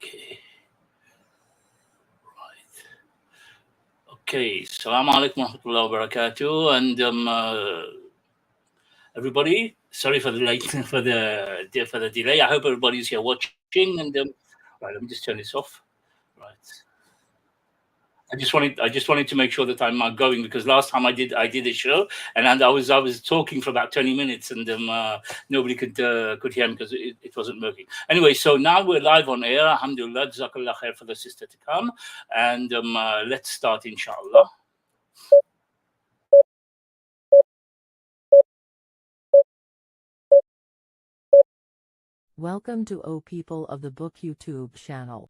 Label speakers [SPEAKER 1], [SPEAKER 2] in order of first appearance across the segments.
[SPEAKER 1] Okay. Right. Okay. Assalamu alaikum warahmatullahi wabarakatuh. And everybody, sorry for the late for the delay. I hope everybody's here watching. And right, let me just turn this off. Right. I just wanted to make sure that I'm going, because last time I did a show and I was talking for about 20 minutes and nobody could hear me because it wasn't working. Anyway, so now we're live on air. Alhamdulillah, jazakallah khair for the sister to come, and let's start, inshallah.
[SPEAKER 2] Welcome to O People of the Book YouTube channel.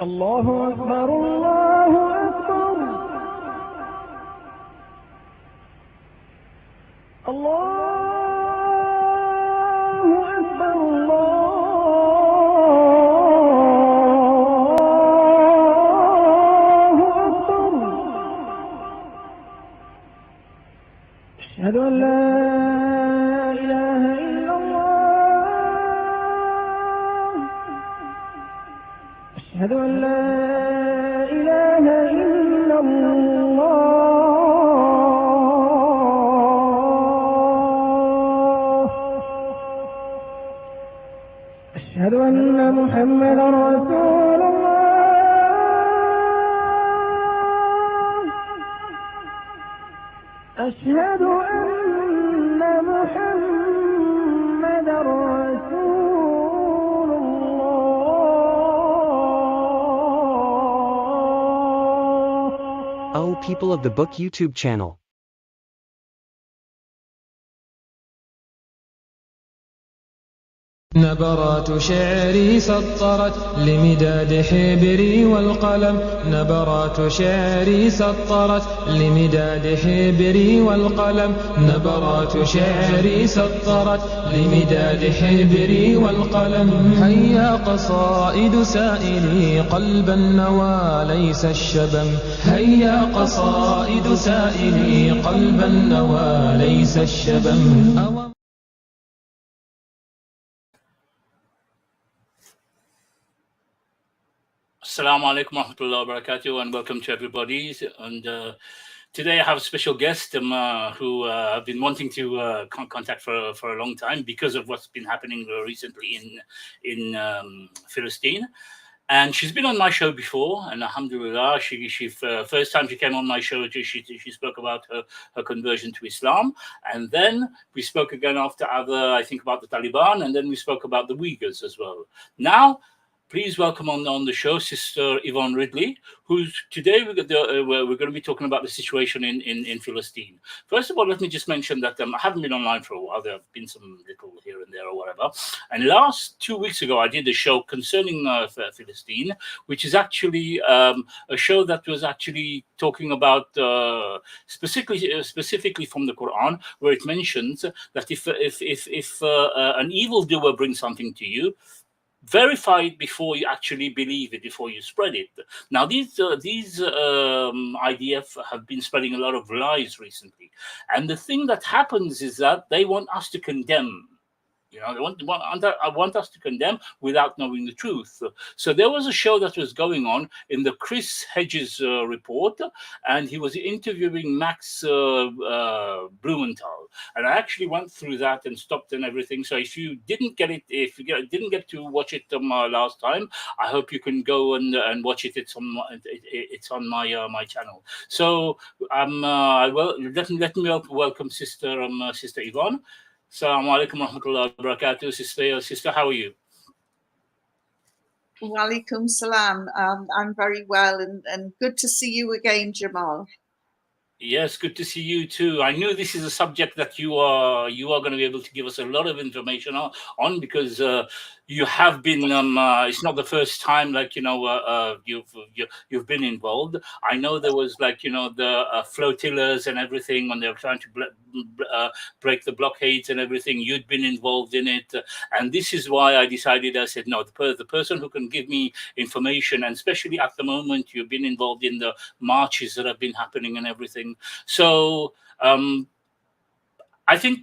[SPEAKER 3] الله أكبر الله أكبر الله أكبر الله أكبر أشهد أن لا إله إلا الله أشهد أن لا إله إلا الله أشهد أن محمدا رسول الله أشهد أن محمدا رسول الله.
[SPEAKER 4] O People of the Book YouTube channel.
[SPEAKER 5] نبرات شعري سطرت لمداد حبري والقلم نبرات شعري سطرت لمداد حبري والقلم نبرات شعري سطرت لمداد حبري والقلم هيا قصائد سائلي قلب النوى ليس الشبم هيا قصائد سائلي قلب النوى ليس الشبم.
[SPEAKER 1] Assalamu alaikum warahmatullahi wabarakatuh, and welcome to everybody. And today I have a special guest who I've been wanting to contact for a long time because of what's been happening recently in Palestine. And she's been on my show before, and alhamdulillah, she first time she came on my show, she spoke about her conversion to Islam, and then we spoke again after I think about the Taliban, and then we spoke about the Uyghurs as well. Now, please welcome on the show Sister Yvonne Ridley, who's today we're going to be talking about the situation in Palestine. First of all, let me just mention that I haven't been online for a while. There have been some little here and there or whatever. And last 2 weeks ago, I did a show concerning Palestine, which is actually a show that was actually talking about specifically from the Quran, where it mentions that if an evildoer brings something to you, verify it before you actually believe it, before you spread it. Now, these IDF have been spreading a lot of lies recently. And the thing that happens is that they want us to condemn. They want us to condemn without knowing the truth. So there was a show that was going on in the Chris Hedges report, and he was interviewing Max Blumenthal. And I actually went through that and stopped and everything. So if you didn't get it, didn't get to watch it last time, I hope you can go and watch it. It's on my channel. So let me welcome Sister Yvonne. Assalamu alaikum warahmatullahi wabarakatuh. Sister, how are you?
[SPEAKER 6] Walaikum salam. I'm very well, and good to see you again, Jamal.
[SPEAKER 1] Yes, good to see you too. I knew this is a subject that you are going to be able to give us a lot of information on, because you have been it's not the first time, like, you've been involved. I know there was, like, the flotillas and everything when they were trying to break the blockades and everything. You'd been involved in it, and this is why I decided, I said, no, the person who can give me information, and especially at the moment you've been involved in the marches that have been happening and everything. So I think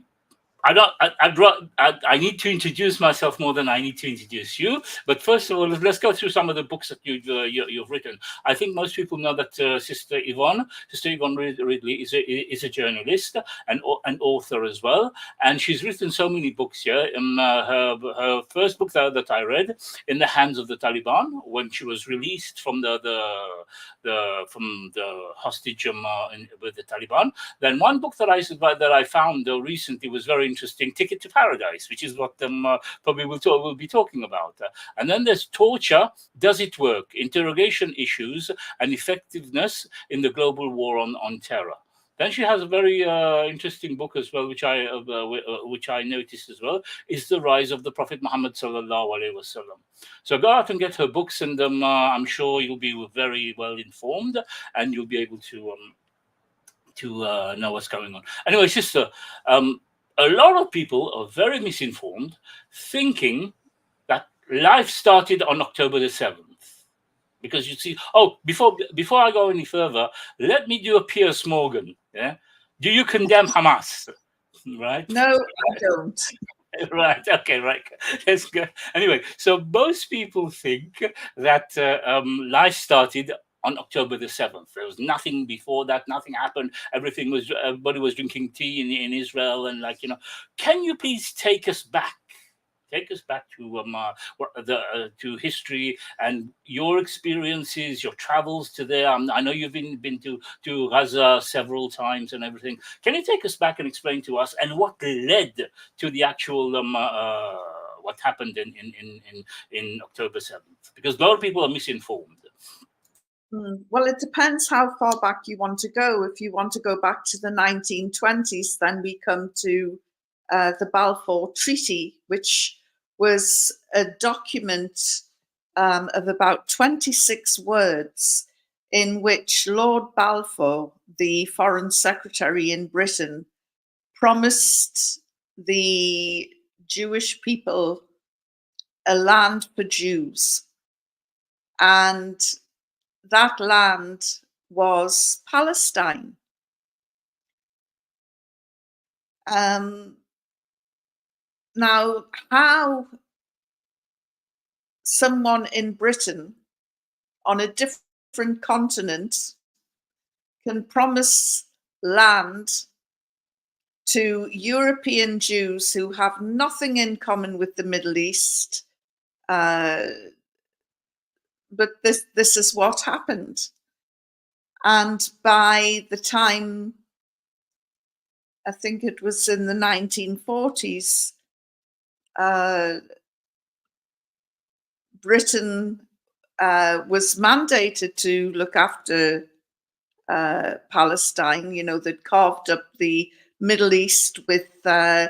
[SPEAKER 1] I need to introduce myself more than I need to introduce you. But first of all, let's go through some of the books that you've written. I think most people know that Sister Yvonne Ridley is a journalist and an author as well, and she's written so many books here. Her first book that I read, In the Hands of the Taliban, when she was released from the hostage with the Taliban. Then one book that I found recently was very interesting, Ticket to Paradise, which is what probably we'll be talking about. And then there's Torture, Does It Work? Interrogation Issues and Effectiveness in the Global War on Terror. Then she has a very interesting book as well, which I noticed as well, is The Rise of the Prophet Muhammad sallallahu alaihi wasallam. So go out and get her books, and I'm sure you'll be very well informed, and you'll be able to know what's going on. Anyway, sister, a lot of people are very misinformed, thinking that life started on October the 7th. Because you see, before I go any further, let me do a Piers Morgan. Yeah, do you condemn Hamas? Right?
[SPEAKER 6] No, I don't.
[SPEAKER 1] Right. Okay. Right. Let's go. Anyway, so most people think that life started on October the 7th. There was nothing before that. Nothing happened. Everybody was drinking tea in Israel, and can you please take us back? Take us back to to history and your experiences, your travels to there. I know you've been to Gaza several times and everything. Can you take us back and explain to us and what led to the actual what happened in October 7th? Because a lot of people are misinformed.
[SPEAKER 6] Well, it depends how far back you want to go. If you want to go back to the 1920s, then we come to the Balfour Treaty, which was a document of about 26 words in which Lord Balfour, the Foreign Secretary in Britain, promised the Jewish people a land for Jews. And that land was Palestine. Now, how someone in Britain on a different continent can promise land to European Jews who have nothing in common with the Middle East, but this is what happened. And by the time, I think it was in the 1940s, Britain was mandated to look after Palestine. They'd carved up the Middle East with the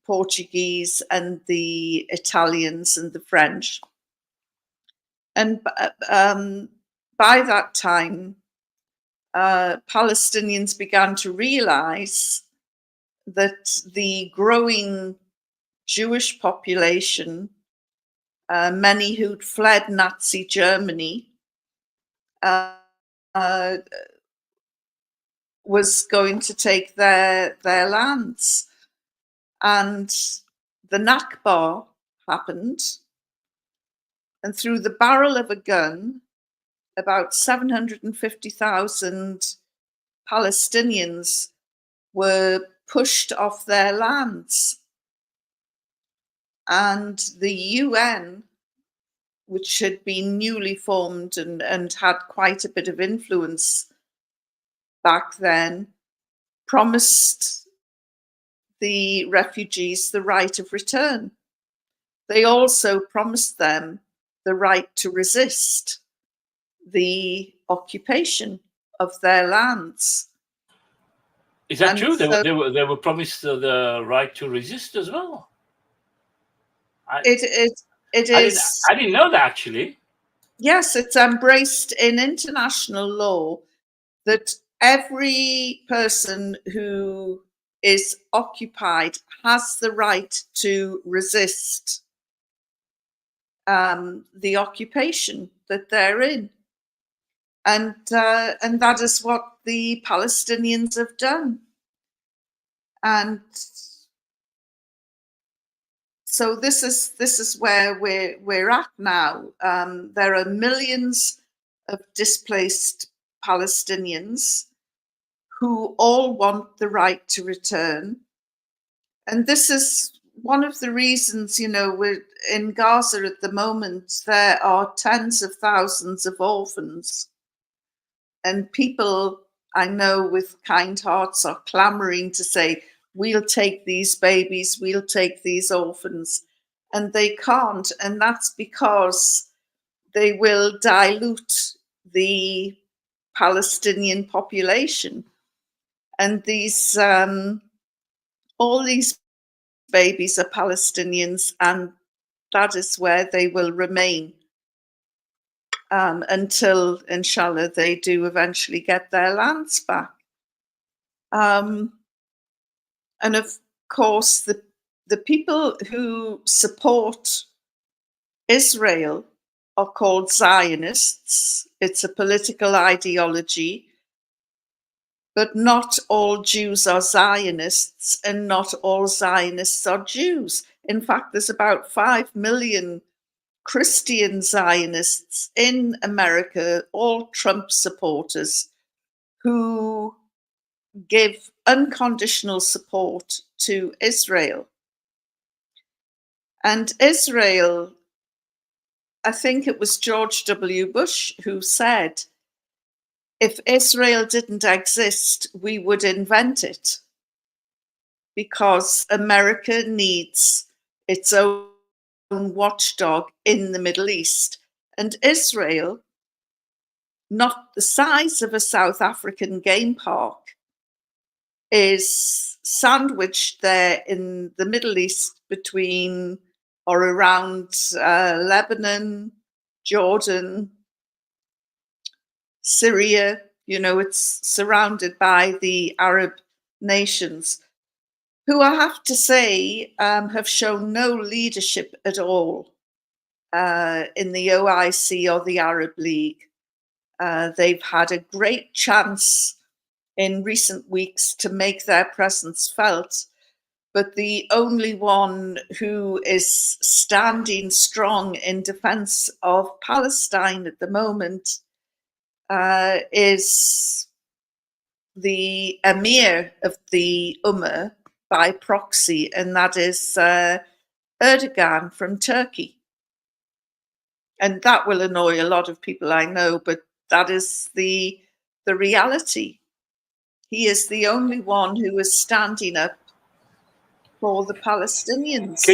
[SPEAKER 6] Portuguese and the Italians and the French. And by that time, Palestinians began to realize that the growing Jewish population, many who'd fled Nazi Germany, was going to take their lands. And the Nakba happened, and through the barrel of a gun, about 750,000 Palestinians were pushed off their lands. And the UN, which had been newly formed and had quite a bit of influence back then, promised the refugees the right of return. They also promised them the right to resist the occupation of their lands.
[SPEAKER 1] Is that true? They were promised the right to resist as well? I,
[SPEAKER 6] It
[SPEAKER 1] I didn't
[SPEAKER 6] is.
[SPEAKER 1] I didn't know that actually.
[SPEAKER 6] Yes, it's embraced in international law that every person who is occupied has the right to resist the occupation that they're in, and that is what the Palestinians have done. And so this is where we're at now. There are millions of displaced Palestinians who all want the right to return, and this is one of the reasons, we're in Gaza at the moment. There are tens of thousands of orphans, and people I know with kind hearts are clamoring to say, we'll take these babies, we'll take these orphans, and they can't. And that's because they will dilute the Palestinian population. And these, all these babies are Palestinians, and that is where they will remain until, inshallah, they do eventually get their lands back. And of course, the people who support Israel are called Zionists. It's a political ideology, but not all Jews are Zionists, and not all Zionists are Jews. In fact, there's about 5 million Christian Zionists in America, all Trump supporters, who give unconditional support to Israel. And Israel, I think it was George W. Bush who said, if Israel didn't exist, we would invent it, because America needs its own watchdog in the Middle East. And Israel, not the size of a South African game park, is sandwiched there in the Middle East between or around Lebanon, Jordan, Syria. It's surrounded by the Arab nations, who I have to say have shown no leadership at all in the OIC or the Arab League. They've had a great chance in recent weeks to make their presence felt, but the only one who is standing strong in defense of Palestine at the moment is the emir of the Ummah by proxy, and that is Erdogan from Turkey. And that will annoy a lot of people, I know, but that is the reality. He is the only one who is standing up for the Palestinians.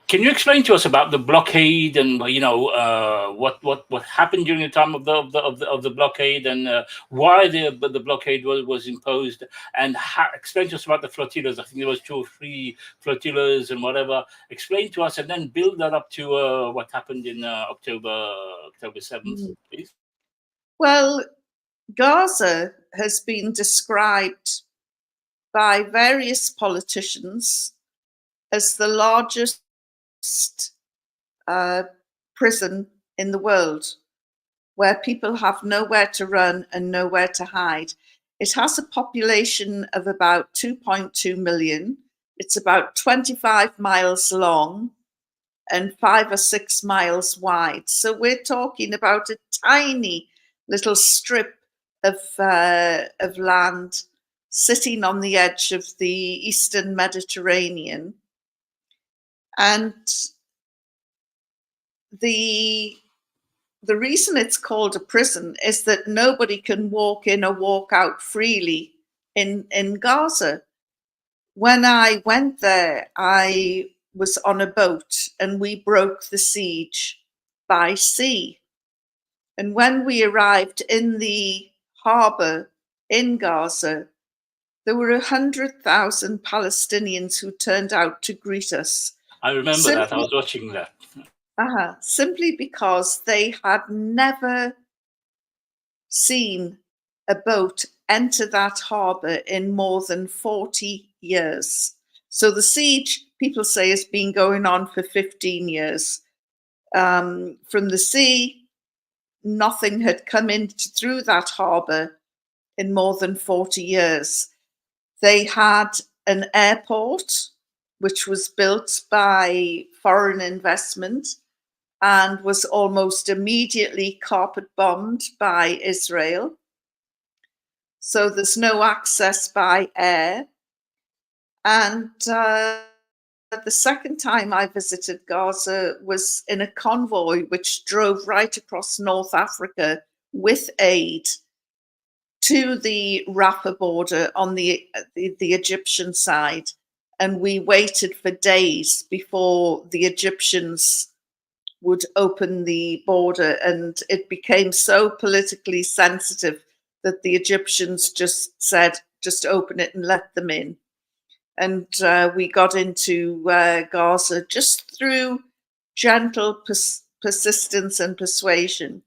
[SPEAKER 1] Can you explain to us about the blockade, and what happened during the time of the blockade, and why the blockade was imposed, and explain to us about the flotillas? I think there was 2 or 3 flotillas and whatever. Explain to us, and then build that up to what happened in October 7th, please.
[SPEAKER 6] Well, Gaza has been described by various politicians as the largest prison in the world, where people have nowhere to run and nowhere to hide. It has a population of about 2.2 million. It's about 25 miles long and 5 or 6 miles wide. So we're talking about a tiny little strip of land sitting on the edge of the Eastern Mediterranean. And the reason it's called a prison is that nobody can walk in or walk out freely in Gaza. When I went there, I was on a boat and we broke the siege by sea. And when we arrived in the harbour in Gaza, there were 100,000 Palestinians who turned out to greet us.
[SPEAKER 1] I remember that. I was watching that.
[SPEAKER 6] Simply because they had never seen a boat enter that harbour in more than 40 years. So the siege, people say, has been going on for 15 years. From the sea, nothing had come in through that harbour in more than 40 years. They had an airport which was built by foreign investment and was almost immediately carpet bombed by Israel. So there's no access by air. And the second time I visited Gaza was in a convoy which drove right across North Africa with aid to the Rafah border on the Egyptian side. And we waited for days before the Egyptians would open the border. And it became so politically sensitive that the Egyptians just said, just open it and let them in. And we got into Gaza just through gentle persistence and persuasion.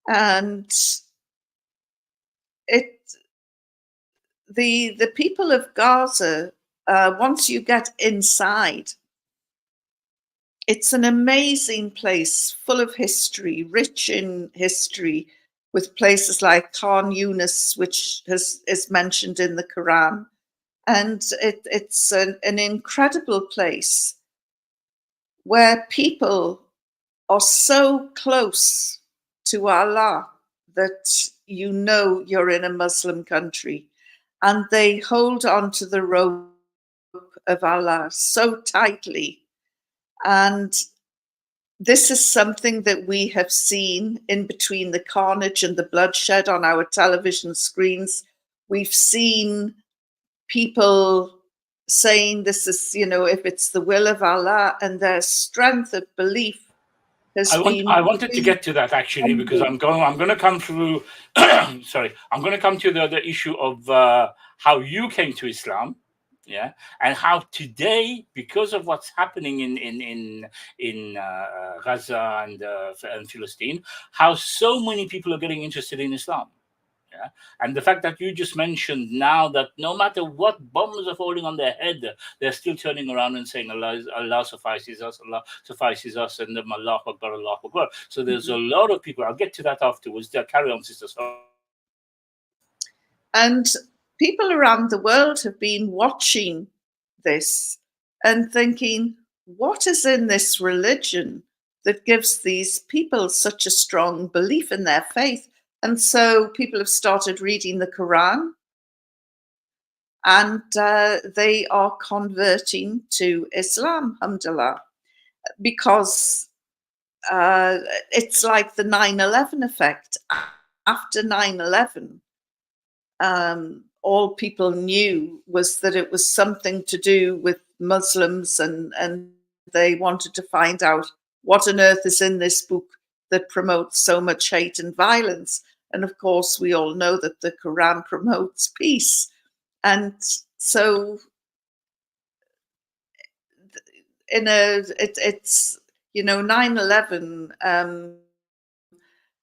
[SPEAKER 6] And the people of Gaza, once you get inside, it's an amazing place, full of history, rich in history, with places like Khan Yunis, which is mentioned in the Quran. And it's an incredible place where people are so close to Allah that you know you're in a Muslim country, and they hold on to the rope of Allah so tightly. And this is something that we have seen in between the carnage and the bloodshed on our television screens. We've seen people saying this is, if it's the will of Allah, and their strength of belief has been.
[SPEAKER 1] I wanted to get to that actually, because I'm going to come through. Sorry, I'm going to come to the issue of how you came to Islam, yeah, and how today, because of what's happening in Gaza and Palestine, how so many people are getting interested in Islam. Yeah. And the fact that you just mentioned now that no matter what bombs are falling on their head, they're still turning around and saying Allah suffices us, and Allah Akbar, Allah Akbar. So there's a lot of people. I'll get to that afterwards. Carry on, sister.
[SPEAKER 6] And people around the world have been watching this and thinking, what is in this religion that gives these people such a strong belief in their faith? And so people have started reading the Quran, and they are converting to Islam, alhamdulillah, because it's like the 9/11 effect. After 9/11, all people knew was that it was something to do with Muslims, and they wanted to find out what on earth is in this book that promotes so much hate and violence. And of course, we all know that the Quran promotes peace. And so it's 9/11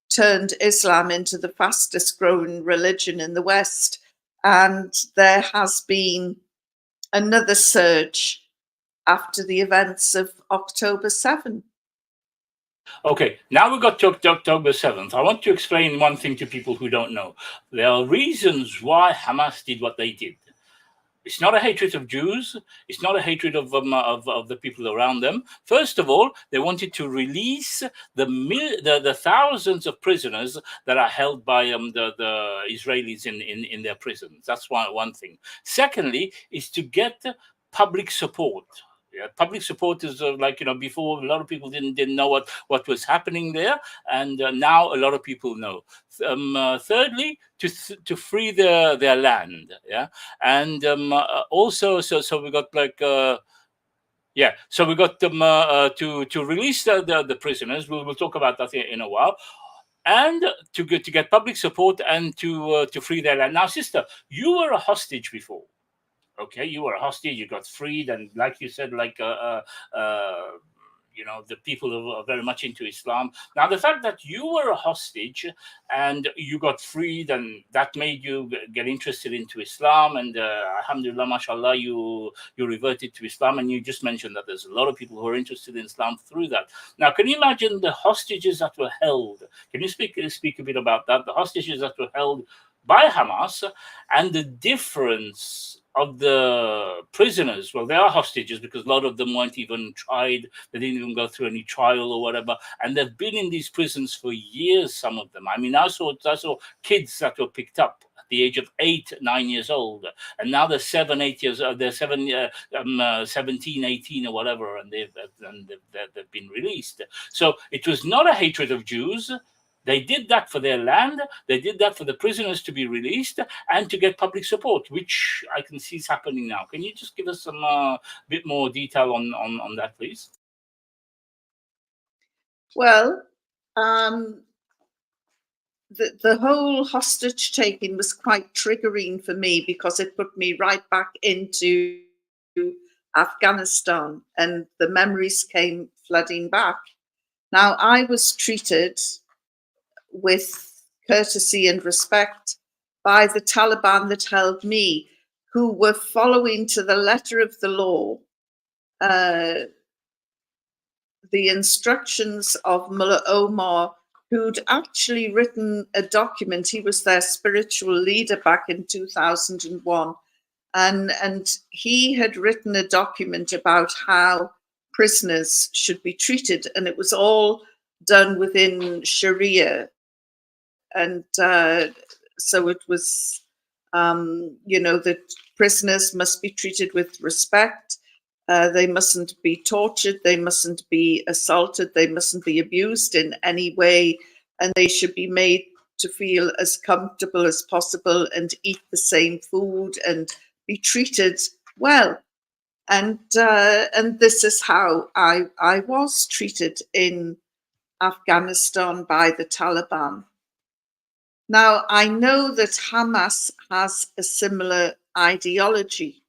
[SPEAKER 6] turned Islam into the fastest growing religion in the West. And there has been another surge after the events of October 7th.
[SPEAKER 1] Okay, now we've got to October 7th. I want to explain one thing to people who don't know. There are reasons why Hamas did what they did. It's not a hatred of Jews. It's not a hatred of the people around them. First of all, they wanted to release the thousands of prisoners that are held by the Israelis in their prisons. That's one thing. Secondly, is to get public support. Yeah, public support is before a lot of people didn't know what was happening there, and now a lot of people know. Thirdly, to free their land, yeah, and also so we got so we got them to release the prisoners. We'll talk about that in a while. And to get public support and to free their land. Now, sister, you were a hostage before. Okay, you were a hostage, you got freed, and like you said, like the people who are very much into Islam. Now, the fact that you were a hostage and you got freed, and that made you get interested into Islam, and alhamdulillah, mashallah, you reverted to Islam, and you just mentioned that there's a lot of people who are interested in Islam through that. Now, can you imagine the hostages that were held? Can you speak a bit about that? The hostages that were held by Hamas, and the difference of the prisoners. Well, they are hostages because a lot of them weren't even tried. They didn't even go through any trial or whatever. And they've been in these prisons for years, some of them. I mean, I saw kids that were picked up at the age of 8, 9 years old. And now they're 7, 8 years old. They're 17, 18 or whatever. And they've been released. So it was not a hatred of Jews. They did that for their land. They did that for the prisoners to be released and to get public support, which I can see is happening now. Can you just give us some bit more detail on that, please?
[SPEAKER 6] Well, the whole hostage taking was quite triggering for me because it put me right back into Afghanistan, and the memories came flooding back. Now, I was treated with courtesy and respect by the Taliban that held me, who were following to the letter of the law the instructions of Mullah Omar, who'd actually written a document. He was their spiritual leader back in 2001. And he had written a document about how prisoners should be treated. And it was all done within Sharia. And so it was, that prisoners must be treated with respect. They mustn't be tortured. They mustn't be assaulted. They mustn't be abused in any way. And they should be made to feel as comfortable as possible and eat the same food and be treated well. And this is how I was treated in Afghanistan by the Taliban. Now, I know that Hamas has a similar ideology.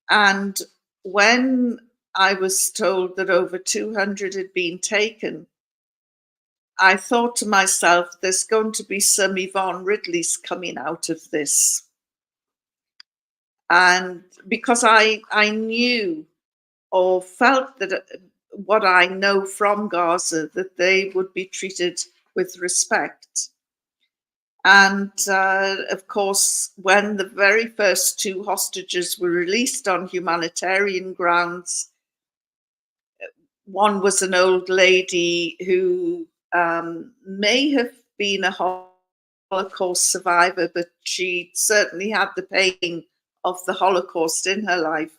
[SPEAKER 6] And when I was told that over 200 had been taken, I thought to myself, there's going to be some Yvonne Ridleys coming out of this. And because I knew or felt that what I know from Gaza, that they would be treated with respect. And of course, when the very first 2 hostages were released on humanitarian grounds, one was an old lady who may have been a Holocaust survivor, but she certainly had the pain of the Holocaust in her life.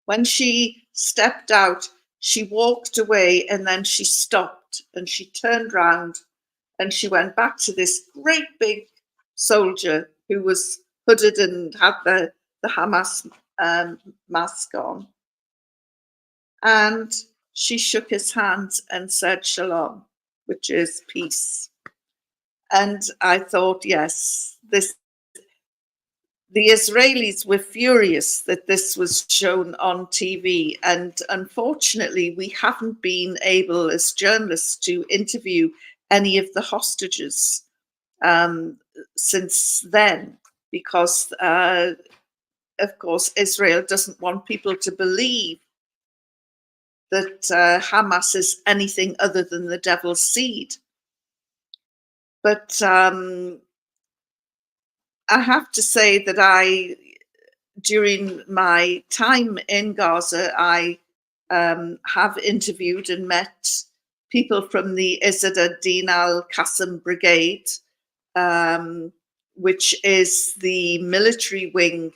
[SPEAKER 6] When she stepped out, she walked away and then she stopped and she turned round. And she went back to this great big soldier who was hooded and had the Hamas mask on. And she shook his hand and said shalom, which is peace. And I thought, yes, the Israelis were furious that this was shown on TV. And unfortunately, we haven't been able as journalists to interview any of the hostages since then, because of course Israel doesn't want people to believe that Hamas is anything other than the devil's seed. But I have to say that during my time in Gaza, I have interviewed and met people from the Izzat ad-Din al-Qassam Brigade, which is the military wing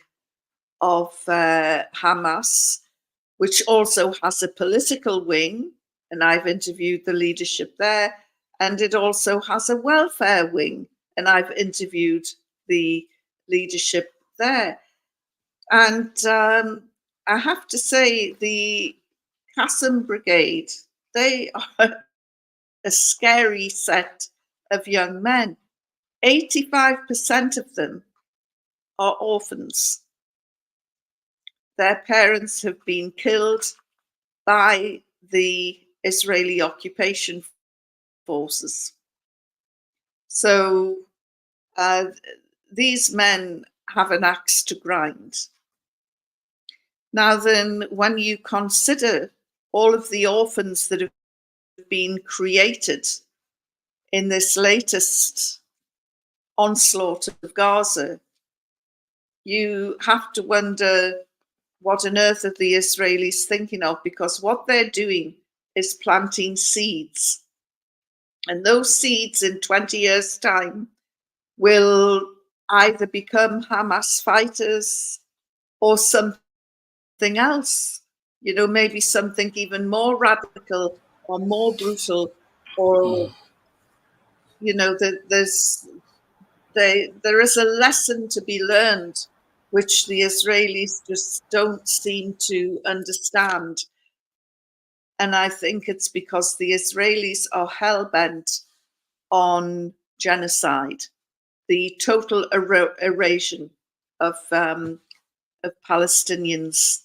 [SPEAKER 6] of Hamas, which also has a political wing, and I've interviewed the leadership there, and it also has a welfare wing, and I've interviewed the leadership there. And I have to say, the Qassam Brigade, they are a scary set of young men. 85% of them are orphans. their parents have been killed by the Israeli occupation forces. So these men have an axe to grind. Now then, when you consider all of the orphans that have been created in this latest onslaught of Gaza, you have to wonder what on earth are the Israelis thinking of, because what they're doing is planting seeds. And those seeds in 20 years' time will either become Hamas fighters or something else, you know, maybe something even more radical or more brutal, or, you know, there is a lesson to be learned which the Israelis just don't seem to understand. And I think it's because the Israelis are hell-bent on genocide, the total erasure of Palestinians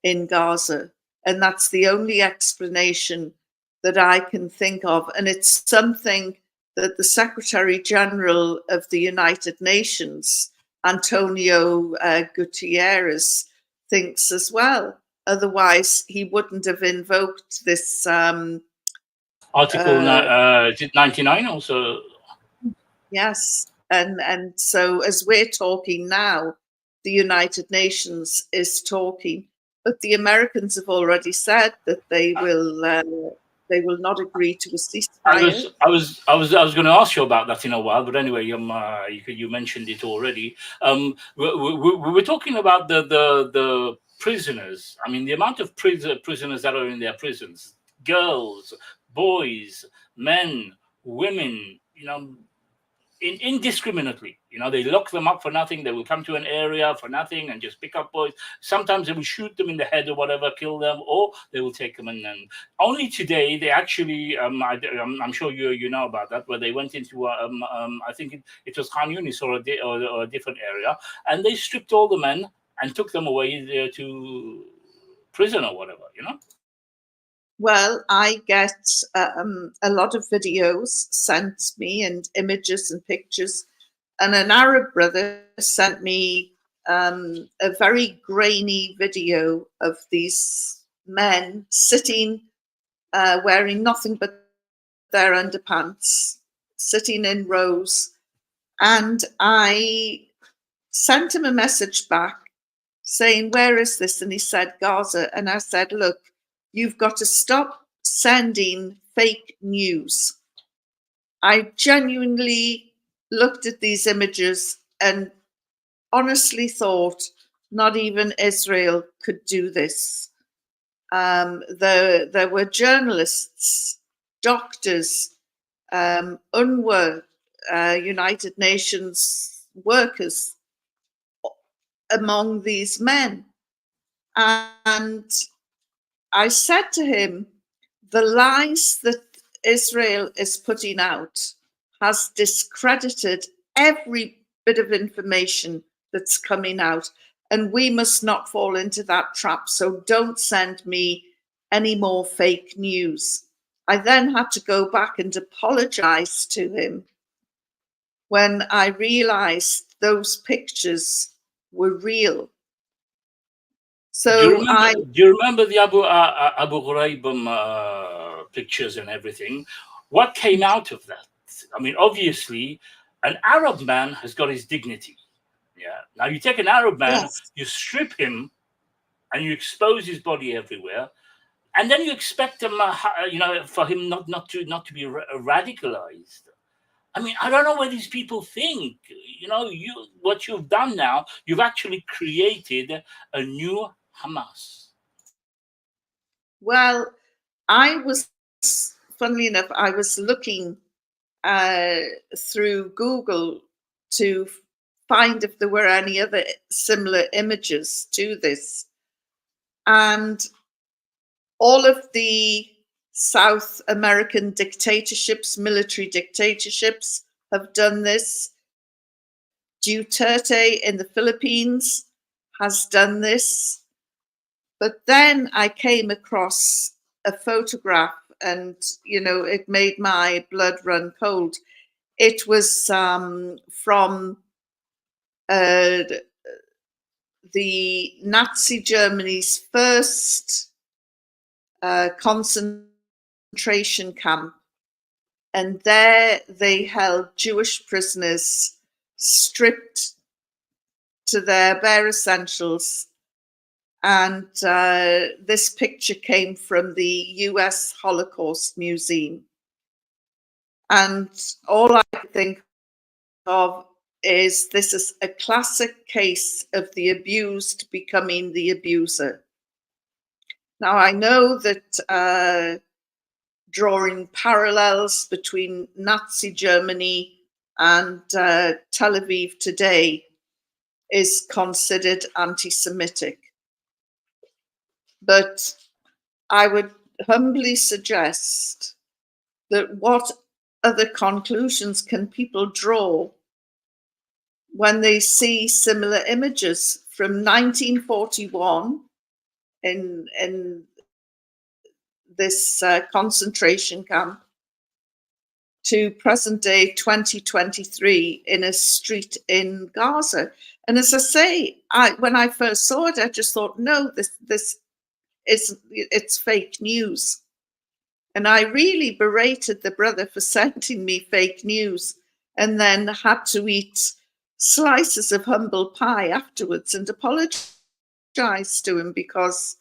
[SPEAKER 6] in Gaza. And that's the only explanation that I can think of. And it's something that the Secretary General of the United Nations, Antonio Guterres, thinks as well. Otherwise, he wouldn't have invoked this
[SPEAKER 1] Article 99 also.
[SPEAKER 6] Yes, and so as we're talking now, the United Nations is talking, but the Americans have already said that they will not agree to a ceasefire.
[SPEAKER 1] I was going to ask you about that in a while, but anyway, you mentioned it already. We were talking about the prisoners. I mean, the amount of prisoners that are in their prisons: girls, boys, men, women. You know, indiscriminately. You know, they lock them up for nothing. They will come to an area for nothing and just pick up boys. Sometimes they will shoot them in the head or whatever, kill them, or they will take them. And only today they actually, I'm sure you know about that, where they went into, I think it was Khan Yunis or a different area, and they stripped all the men and took them away to prison or whatever, you know?
[SPEAKER 6] Well, I get a lot of videos sent me and images and pictures. And an Arab brother sent me a very grainy video of these men sitting, wearing nothing but their underpants, sitting in rows. And I sent him a message back saying, "Where is this?" And he said, "Gaza." And I said, "Look, you've got to stop sending fake news." I genuinely looked at these images and honestly thought not even Israel could do this. There were journalists, doctors, UNRWA, United Nations workers among these men. And I said to him, the lies that Israel is putting out has discredited every bit of information that's coming out, and we must not fall into that trap. So don't send me any more fake news. I then had to go back and apologize to him when I realized those pictures were real. So
[SPEAKER 1] do you remember the Abu Ghraib pictures and everything? What came out of that? I mean, obviously, an Arab man has got his dignity. Yeah. Now you take an Arab man,
[SPEAKER 6] yes.
[SPEAKER 1] You strip him, and you expose his body everywhere, and then you expect him, for him not to be radicalized. I mean, I don't know what these people think. You know, what you've done now, you've actually created a new Hamas.
[SPEAKER 6] Well, funnily enough, I was looking through Google to find if there were any other similar images to this. And all of the South American dictatorships, military dictatorships, have done this. Duterte in the Philippines has done this. But then I came across a photograph, and it made my blood run cold. It was from the Nazi Germany's first concentration camp, and there they held Jewish prisoners stripped to their bare essentials. And this picture came from the US Holocaust Museum. And all I think of is this is a classic case of the abused becoming the abuser. Now, I know that drawing parallels between Nazi Germany and Tel Aviv today is considered anti-Semitic. But I would humbly suggest that what other conclusions can people draw when they see similar images from 1941 in this concentration camp to present day 2023 in a street in Gaza? And as I say, when I first saw it, I just thought, no, it's fake news. And I really berated the brother for sending me fake news, and then had to eat slices of humble pie afterwards and apologize to him because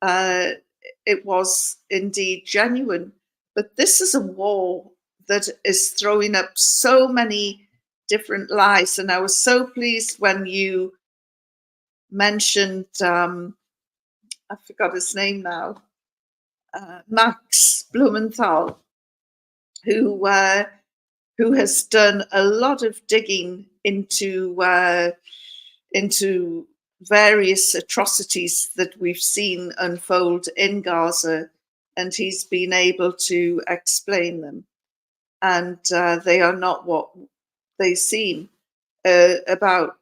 [SPEAKER 6] it was indeed genuine. But this is a war that is throwing up so many different lies. And I was so pleased when you mentioned, I forgot his name now, Max Blumenthal, who has done a lot of digging into various atrocities that we've seen unfold in Gaza, and he's been able to explain them. And they are not what they seem. About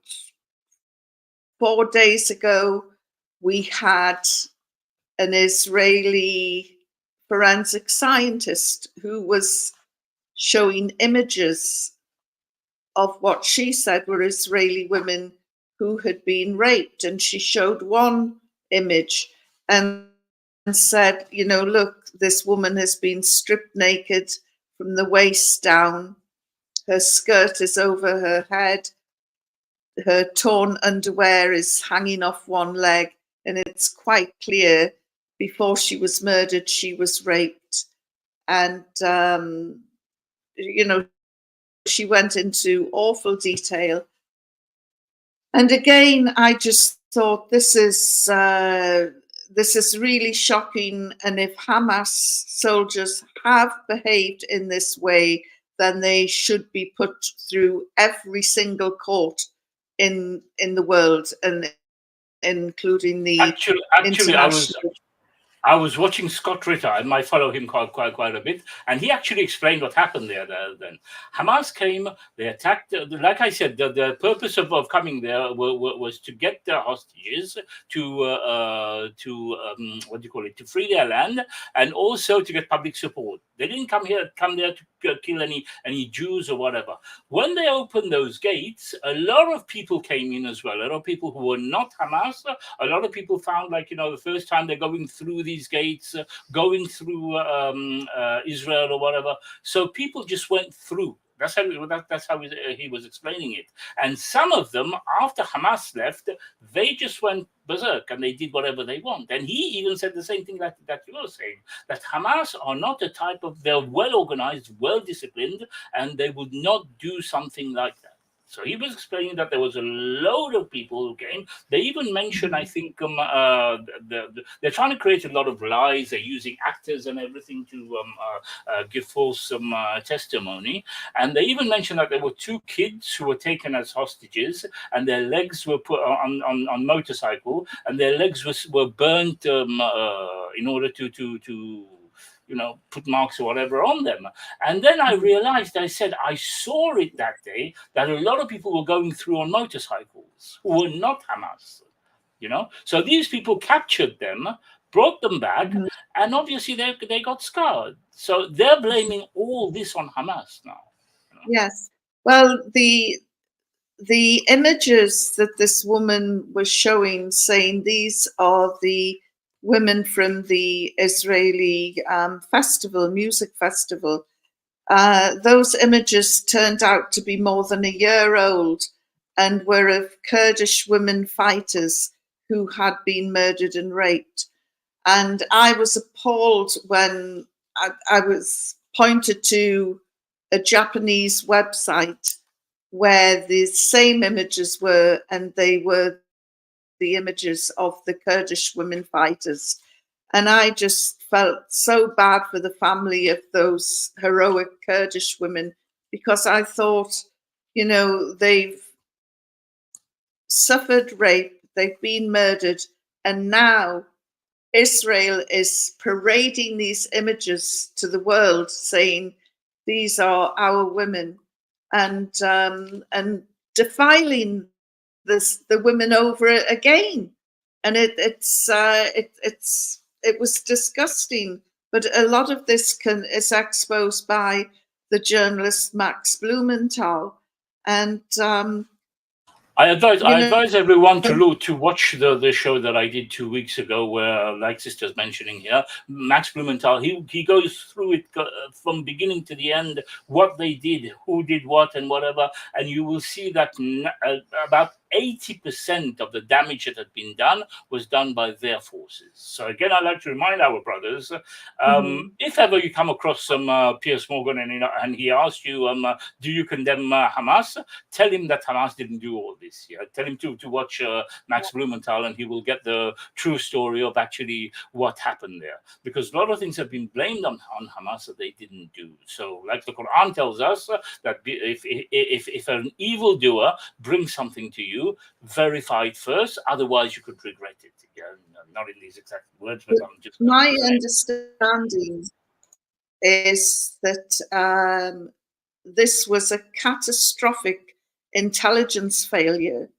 [SPEAKER 6] 4 days ago, we had an Israeli forensic scientist who was showing images of what she said were Israeli women who had been raped. And she showed one image and said, look, this woman has been stripped naked from the waist down. Her skirt is over her head. Her torn underwear is hanging off one leg. And it's quite clear before she was murdered, she was raped. And, she went into awful detail. And again, I just thought this is really shocking. And if Hamas soldiers have behaved in this way, then they should be put through every single court in the world, and including the international.
[SPEAKER 1] I was watching Scott Ritter, and I follow him quite a bit, and he actually explained what happened there. Then Hamas came, they attacked. Like I said, the purpose of coming there was to get their hostages, to to free their land, and also to get public support. They didn't come there to kill any Jews or whatever. When they opened those gates, a lot of people came in as well. A lot of people who were not Hamas. A lot of people found, the first time they're going through these gates, going through Israel or whatever. So people just went through. That's how he was explaining it. And some of them, after Hamas left, they just went berserk and they did whatever they want. And he even said the same thing that you were saying, that Hamas are not a type of, they're well organized, well disciplined, and they would not do something like that. So he was explaining that there was a load of people who came. They even mentioned, I think, they're trying to create a lot of lies. They're using actors and everything to give false testimony. And they even mentioned that there were 2 kids who were taken as hostages, and their legs were put on motorcycle, and their legs were burnt in order to put marks or whatever on them. And then I realized, I said, I saw it that day, that a lot of people were going through on motorcycles who were not Hamas. You know, so these people captured them, brought them back,
[SPEAKER 6] Mhm.
[SPEAKER 1] and obviously they got scarred. So they're blaming all this on Hamas now.
[SPEAKER 6] Yes. Well, the images that this woman was showing, saying these are the women from the Israeli music festival, those images turned out to be more than a year old and were of Kurdish women fighters who had been murdered and raped. And I was appalled when I was pointed to a Japanese website where the same images were, and they were the images of the Kurdish women fighters. And I just felt so bad for the family of those heroic Kurdish women, because I thought, you know, they've suffered rape, they've been murdered, and now Israel is parading these images to the world, saying these are our women, and defiling the women over it again, and it was disgusting. But a lot of this is exposed by the journalist Max Blumenthal, and
[SPEAKER 1] I advise
[SPEAKER 6] you
[SPEAKER 1] I
[SPEAKER 6] know,
[SPEAKER 1] advise everyone to watch the show that I did 2 weeks ago, where, like Sister's mentioning here, Max Blumenthal, he goes through it from beginning to the end, what they did, who did what, and whatever, and you will see that about 80% of the damage that had been done was done by their forces. So again, I'd like to remind our brothers, if ever you come across some Piers Morgan and he asks you, do you condemn Hamas? Tell him that Hamas didn't do all this. Yeah, tell him to watch Max Blumenthal, and he will get the true story of actually what happened there. Because a lot of things have been blamed on Hamas that they didn't do. So, like the Quran tells us, that if an evildoer brings something to you, verify it first. Otherwise, you could regret it. Yeah, not in these exact words, but I'm just going
[SPEAKER 6] my
[SPEAKER 1] to say.
[SPEAKER 6] understanding is that this was a catastrophic intelligence failure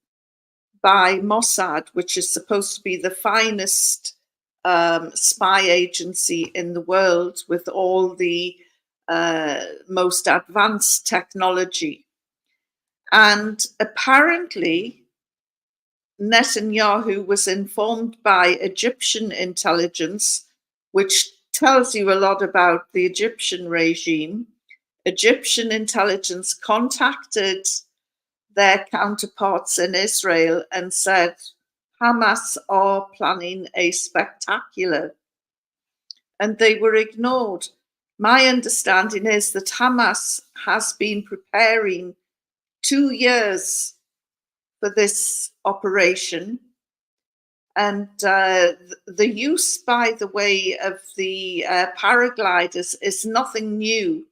[SPEAKER 6] by Mossad, which is supposed to be the finest spy agency in the world with all the most advanced technology. And apparently, Netanyahu was informed by Egyptian intelligence, which tells you a lot about the Egyptian regime. Egyptian intelligence contacted their counterparts in Israel and said, Hamas are planning a spectacular. And they were ignored. My understanding is that Hamas has been preparing 2 years for this operation. And the use, by the way, of the paragliders is nothing new.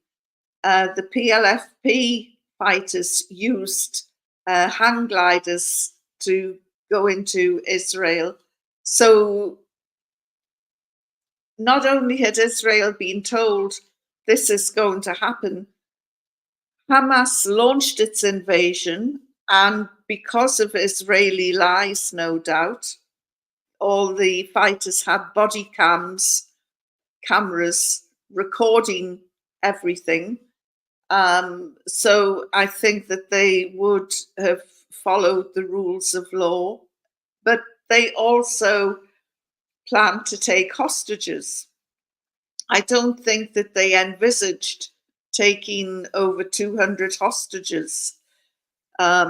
[SPEAKER 6] The PLFP fighters used hang gliders to go into Israel. So not only had Israel been told this is going to happen, Hamas launched its invasion, and because of Israeli lies, no doubt, all the fighters had body cameras recording everything. So I think that they would have followed the rules of law, but they also planned to take hostages. I don't think that they envisaged taking over 200 hostages,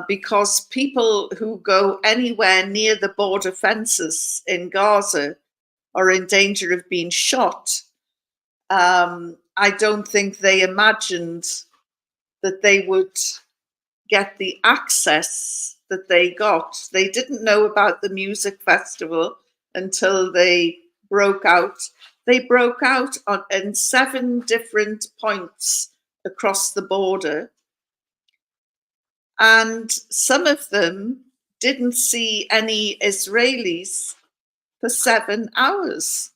[SPEAKER 6] because people who go anywhere near the border fences in Gaza are in danger of being shot. I don't think they imagined that they would get the access that they got. They didn't know about the music festival until they broke out. They broke out in 7 different points across the border. And some of them didn't see any Israelis for 7 hours.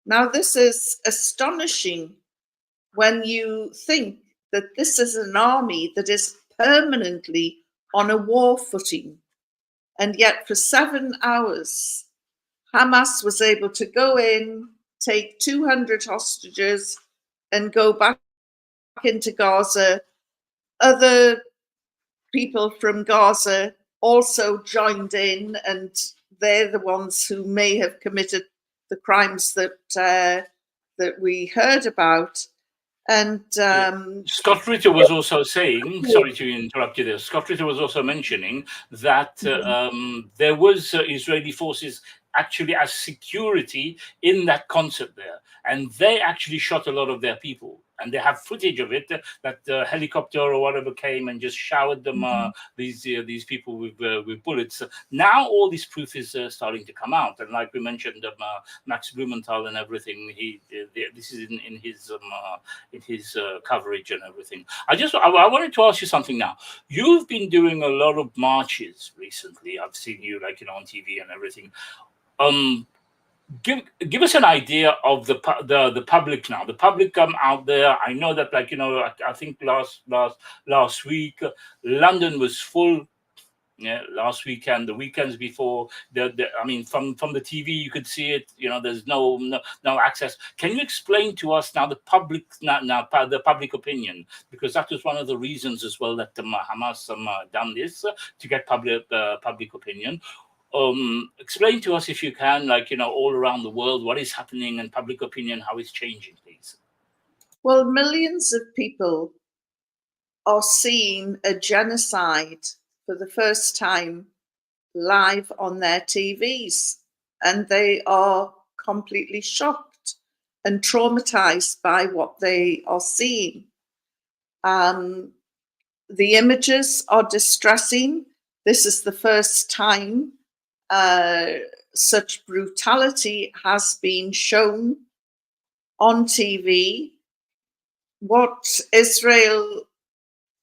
[SPEAKER 6] Now, this is astonishing when you think that this is an army that is permanently on a war footing. And yet for 7 hours, Hamas was able to go in, take 200 hostages, and go back into Gaza. Other people from Gaza also joined in, and they're the ones who may have committed the crimes that we heard about. And
[SPEAKER 1] Scott Ritter was also saying, sorry to interrupt you there, Scott Ritter was also mentioning that there was Israeli forces actually as security in that concert there, and they actually shot a lot of their people. And they have footage of it that the helicopter or whatever came and just showered them these people with bullets. Now all this proof is starting to come out, and like we mentioned, Max Blumenthal and everything. This is in his coverage and everything. I wanted to ask you something now. You've been doing a lot of marches recently. I've seen you on TV and everything. Give us an idea of the public now. The public out there. I know that I think last week London was full. Yeah, last weekend, the weekends before. I mean, from the TV you could see it. There's no access. Can you explain to us now the public opinion, because that was one of the reasons as well that Hamas done this to get public opinion. Explain to us, if you can, all around the world, what is happening and public opinion, how it's changing, please.
[SPEAKER 6] Well, millions of people are seeing a genocide for the first time live on their TVs, and they are completely shocked and traumatized by what they are seeing. The images are distressing. This is the first time such brutality has been shown on TV. What Israel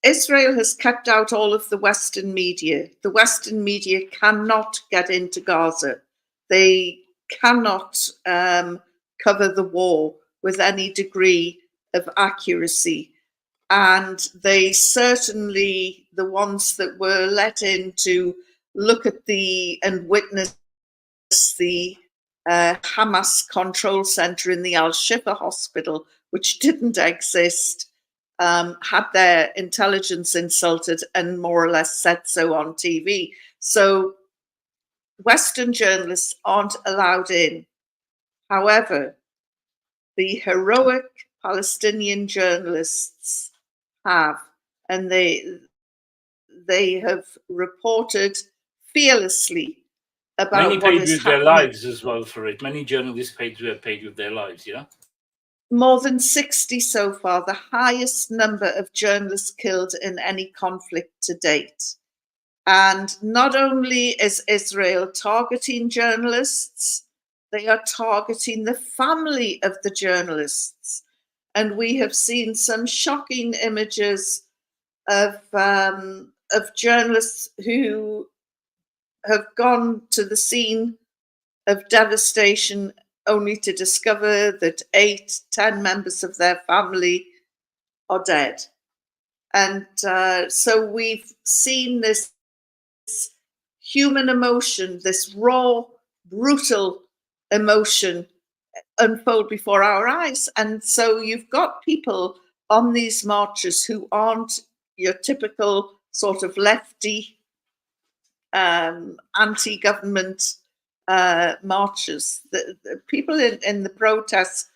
[SPEAKER 6] has kept out all of the Western media. The Western media cannot get into Gaza. They cannot cover the war with any degree of accuracy. And they certainly, the ones that were let in to look at and witness the Hamas control center in the Al-Shifa hospital, which didn't exist, had their intelligence insulted and more or less said so on TV. So Western journalists aren't allowed in. However, the heroic Palestinian journalists have, and they have reported fearlessly about
[SPEAKER 1] many
[SPEAKER 6] what
[SPEAKER 1] paid
[SPEAKER 6] is
[SPEAKER 1] with
[SPEAKER 6] happening.
[SPEAKER 1] their lives as well for it. Many journalists paid with their lives, yeah?
[SPEAKER 6] More than 60 so far, the highest number of journalists killed in any conflict to date. And not only is Israel targeting journalists, they are targeting the family of the journalists. And we have seen some shocking images of journalists who have gone to the scene of devastation only to discover that 8-10 members of their family are dead. And so we've seen this human emotion, this raw, brutal emotion unfold before our eyes. And so you've got people on these marches who aren't your typical sort of lefty, anti-government marches. The people in the protests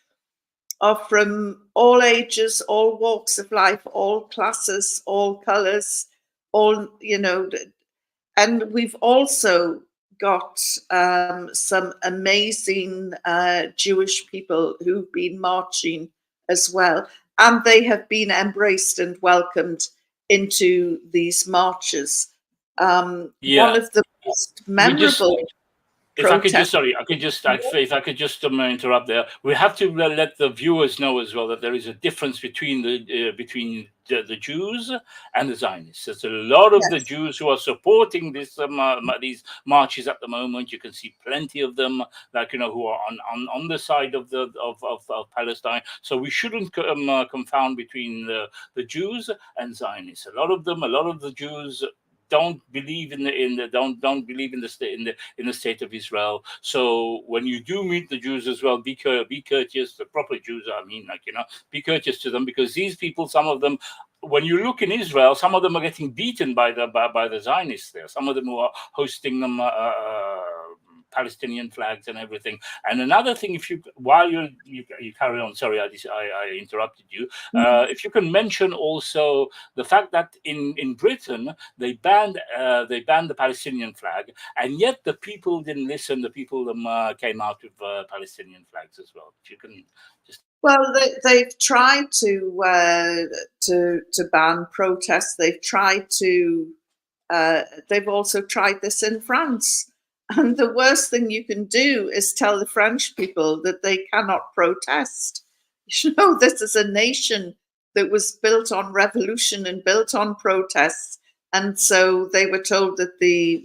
[SPEAKER 6] are from all ages, all walks of life, all classes, all colors, all, and we've also got some amazing Jewish people who've been marching as well. And they have been embraced and welcomed into these marches. One of the most memorable
[SPEAKER 1] if I could just interrupt there. We have to let the viewers know as well that there is a difference between the Jews and the Zionists. There's a lot of the Jews who are supporting these marches at the moment. You can see plenty of them, who are on the side of Palestine. So we shouldn't confound between the Jews and Zionists. A lot of the Jews don't believe in the don't believe in the state in the state of Israel. So when you do meet the Jews as well, be courteous. The proper Jews, I mean, like, you know, be courteous to them, because these people, some of them, when you look in Israel, some of them are getting beaten by the Zionists there. Some of them who are hosting them Palestinian flags and everything. And another thing, if you, while you carry on, sorry, I interrupted you. If you can mention also the fact that in Britain they banned the Palestinian flag, and yet the people didn't listen. The people came out with Palestinian flags as well. If you can just.
[SPEAKER 6] Well, they've tried to ban protests. They've tried to. They've also tried this in France. And the worst thing you can do is tell the French people that they cannot protest. You know, this is a nation that was built on revolution and built on protests. And so they were told that the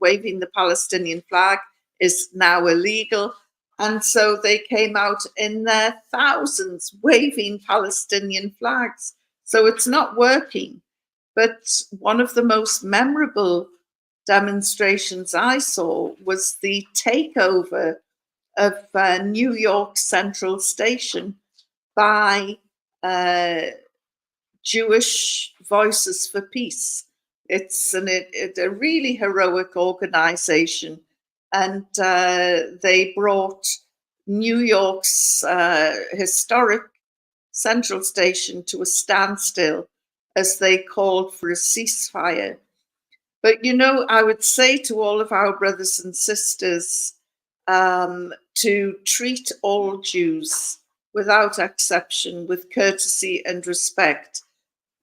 [SPEAKER 6] waving the Palestinian flag is now illegal. And so they came out in their thousands waving Palestinian flags. So it's not working. But one of the most memorable demonstrations I saw was the takeover of New York Central Station by Jewish Voices for Peace. It's a really heroic organization, and they brought New York's historic Central Station to a standstill as they called for a ceasefire. But, you know, I would say to all of our brothers and sisters to treat all Jews without exception with courtesy and respect,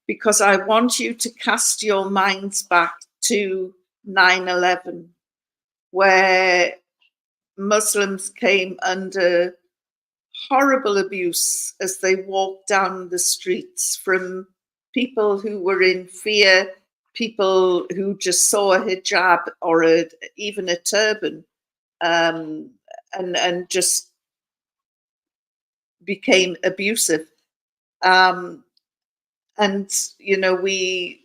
[SPEAKER 6] because I want you to cast your minds back to 9/11, where Muslims came under horrible abuse as they walked down the streets from people who were in fear, people who just saw a hijab or even a turban, and just became abusive. And, you know, we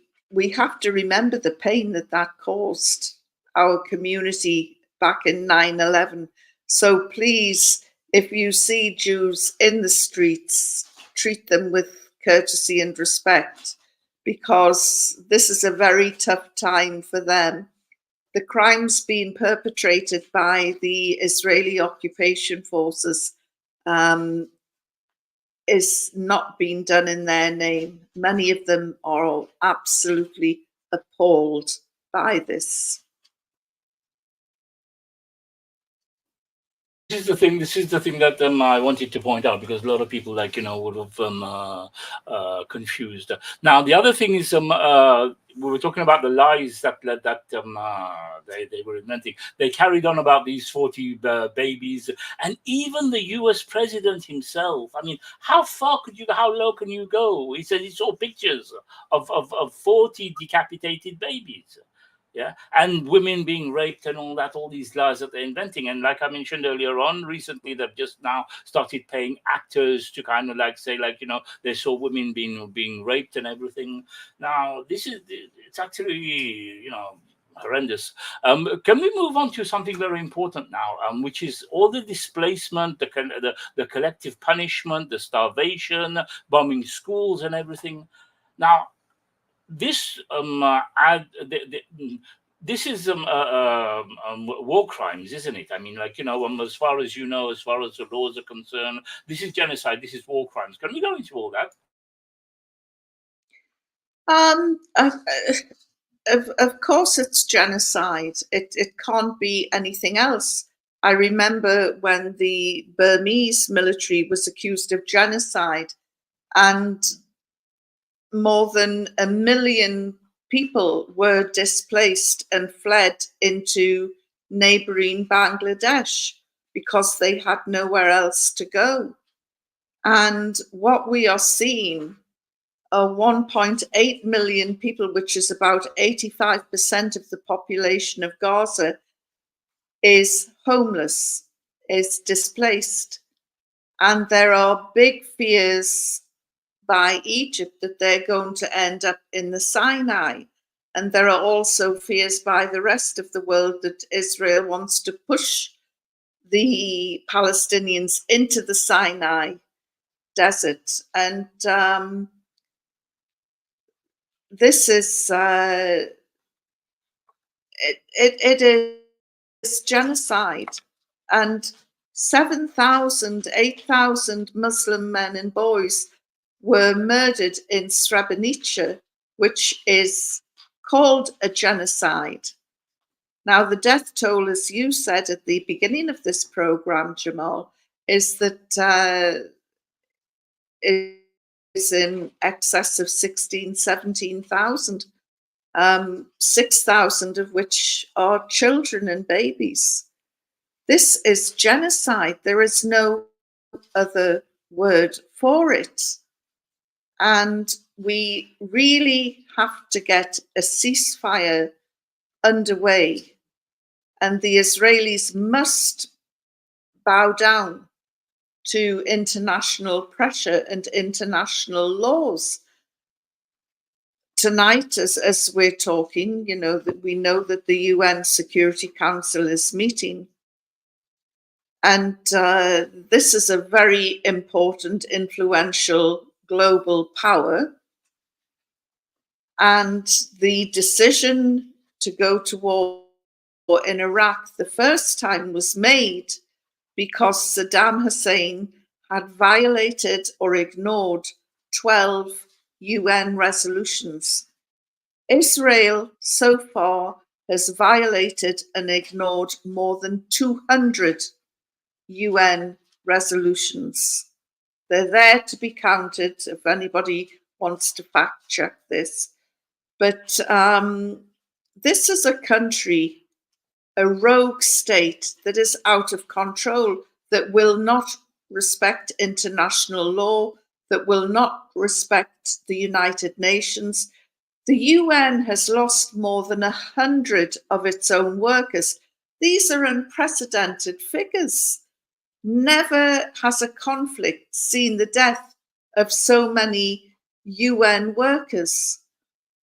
[SPEAKER 6] have to remember the pain that caused our community back in 9/11. So please, if you see Jews in the streets, treat them with courtesy and respect, because this is a very tough time for them. The crimes being perpetrated by the Israeli occupation forces is not being done in their name. Many of them are absolutely appalled by this.
[SPEAKER 1] This is the thing that I wanted to point out, because a lot of people, like, you know, would have confused. Now, the other thing is, we were talking about the lies that they were inventing. They carried on about these 40 babies, and even the U.S. president himself. I mean, how low can you go? He said he saw pictures of 40 decapitated babies. Yeah, and women being raped and all these lies that they're inventing. And like I mentioned earlier on, recently they've just now started paying actors to kind of like say, like, you know, they saw women being raped and everything. Now, it's actually, you know, horrendous. Can we move on to something very important now, which is all the displacement, the collective punishment, the starvation, bombing schools and everything. Now, this this is war crimes, isn't it? I mean, like, you know, as far as you know, as far as the laws are concerned, this is genocide. This is war crimes. Can we go into all that?
[SPEAKER 6] Of course, it's genocide. It can't be anything else. I remember when the Burmese military was accused of genocide, and more than 1 million people were displaced and fled into neighboring Bangladesh because they had nowhere else to go. And what we are seeing are 1.8 million people, which is about 85% of the population of Gaza, is homeless, is displaced. And there are big fears by Egypt that they're going to end up in the Sinai. And there are also fears by the rest of the world that Israel wants to push the Palestinians into the Sinai desert. And this is, it is genocide. And 7,000, 8,000 Muslim men and boys were murdered in Srebrenica, which is called a genocide. Now, the death toll, as you said at the beginning of this program, Jamal, is that is in excess of 16, 17,000, 6,000 of which are children and babies. This is genocide. There is no other word for it. And we really have to get a ceasefire underway. And the Israelis must bow down to international pressure and international laws. Tonight, as we're talking, you know, that we know that the UN Security Council is meeting. And this is a very important, influential global power. And the decision to go to war in Iraq the first time was made because Saddam Hussein had violated or ignored 12 UN resolutions. Israel so far has violated and ignored more than 200 UN resolutions. They're there to be counted if anybody wants to fact check this. But this is a country, a rogue state that is out of control, that will not respect international law, that will not respect the United Nations. The UN has lost more than 100 of its own workers. These are unprecedented figures. Never has a conflict seen the death of so many UN workers.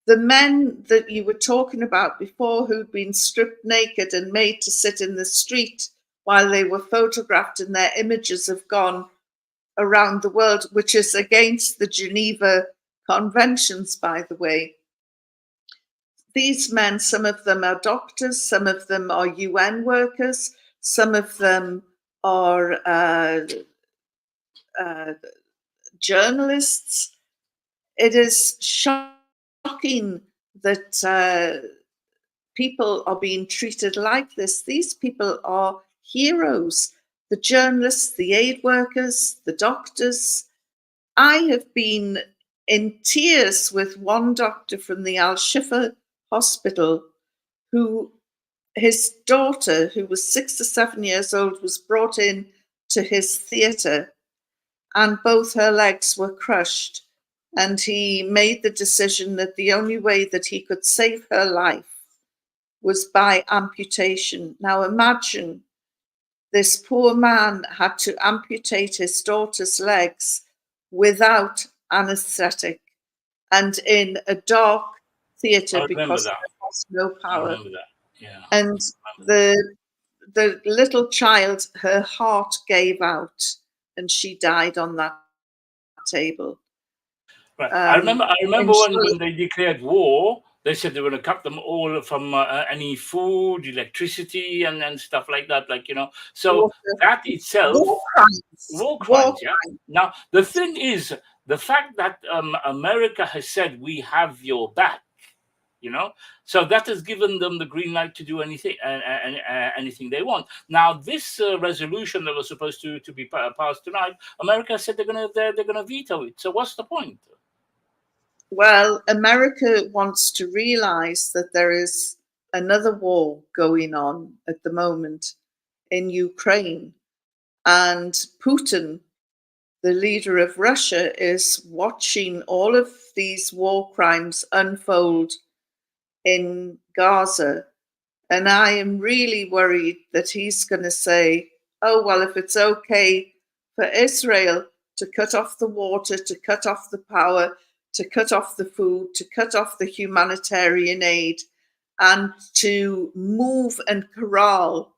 [SPEAKER 6] The men that you were talking about before, who'd been stripped naked and made to sit in the street while they were photographed, and their images have gone around the world, which is against the Geneva Conventions, by the way. These men, some of them are doctors, some of them are UN workers, some of them are journalists. It is shocking that people are being treated like this. These people are heroes. The journalists, the aid workers, the doctors. I have been in tears with one doctor from the Al-Shifa hospital who, his daughter, who was 6 or 7 years old, was brought in to his theatre and both her legs were crushed. And he made the decision that the only way that he could save her life was by amputation. Now imagine, this poor man had to amputate his daughter's legs without anaesthetic and in a dark theatre because there was no power.
[SPEAKER 1] Yeah.
[SPEAKER 6] And the little child, her heart gave out and she died on that table.
[SPEAKER 1] Right. I remember when they declared war, they said they were going to cut them all from any food, electricity, and stuff like that. Like, you know, so that itself, war crimes. Yeah. Now, the thing is, the fact that America has said, we have your back, you know, so that has given them the green light to do anything anything they want. Now, this resolution that was supposed to be passed tonight, America said they're gonna veto it. So what's the point?
[SPEAKER 6] Well, America wants to realize that there is another war going on at the moment in Ukraine, and Putin, the leader of Russia, is watching all of these war crimes unfold in Gaza. And I am really worried that he's going to say, oh, well, if it's okay for Israel to cut off the water, to cut off the power, to cut off the food, to cut off the humanitarian aid, and to move and corral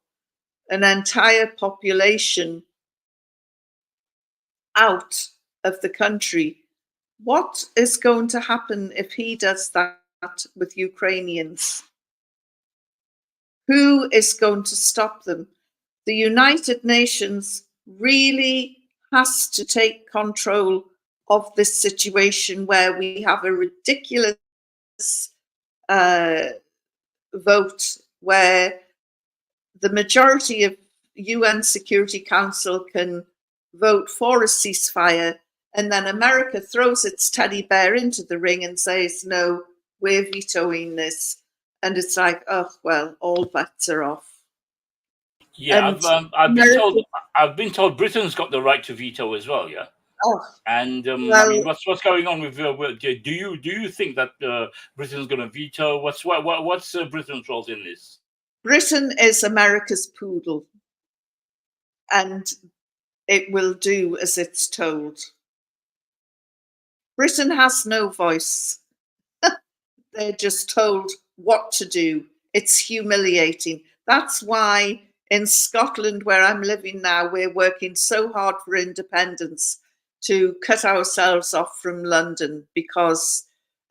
[SPEAKER 6] an entire population out of the country. What is going to happen if he does that with Ukrainians? Who is going to stop them? The United Nations really has to take control of this situation where we have a ridiculous vote where the majority of UN Security Council can vote for a ceasefire, and then America throws its teddy bear into the ring and says, no, we're vetoing this. And it's like, oh, well, all bets are off.
[SPEAKER 1] Yeah,
[SPEAKER 6] And
[SPEAKER 1] I've been told Britain's got the right to veto as well. Yeah.
[SPEAKER 6] Oh,
[SPEAKER 1] And I
[SPEAKER 6] well,
[SPEAKER 1] mean, what's going on with? Do you think that Britain's going to veto? What's Britain's role in this?
[SPEAKER 6] Britain is America's poodle, and it will do as it's told. Britain has no voice. They're just told what to do. It's humiliating. That's why in Scotland, where I'm living now, we're working so hard for independence to cut ourselves off from London, because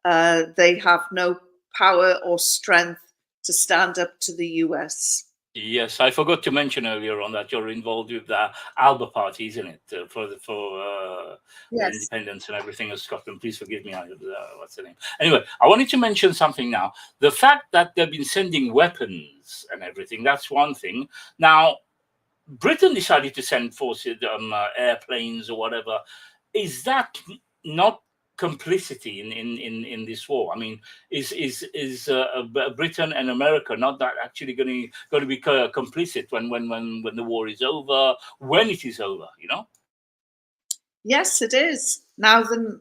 [SPEAKER 6] they have no power or strength to stand up to the US.
[SPEAKER 1] Yes, I forgot to mention earlier on that you're involved with the ALBA party, isn't it? For the
[SPEAKER 6] Yes.
[SPEAKER 1] independence and everything of Scotland. Please forgive me. What's the name? Anyway, I wanted to mention something now. The fact that they've been sending weapons and everything, that's one thing. Now, Britain decided to send forces, airplanes or whatever. Is that not complicity in this war? I mean, is Britain and America not that actually going to be complicit when the war is over, when it is over? You know?
[SPEAKER 6] Yes, it is. Now then,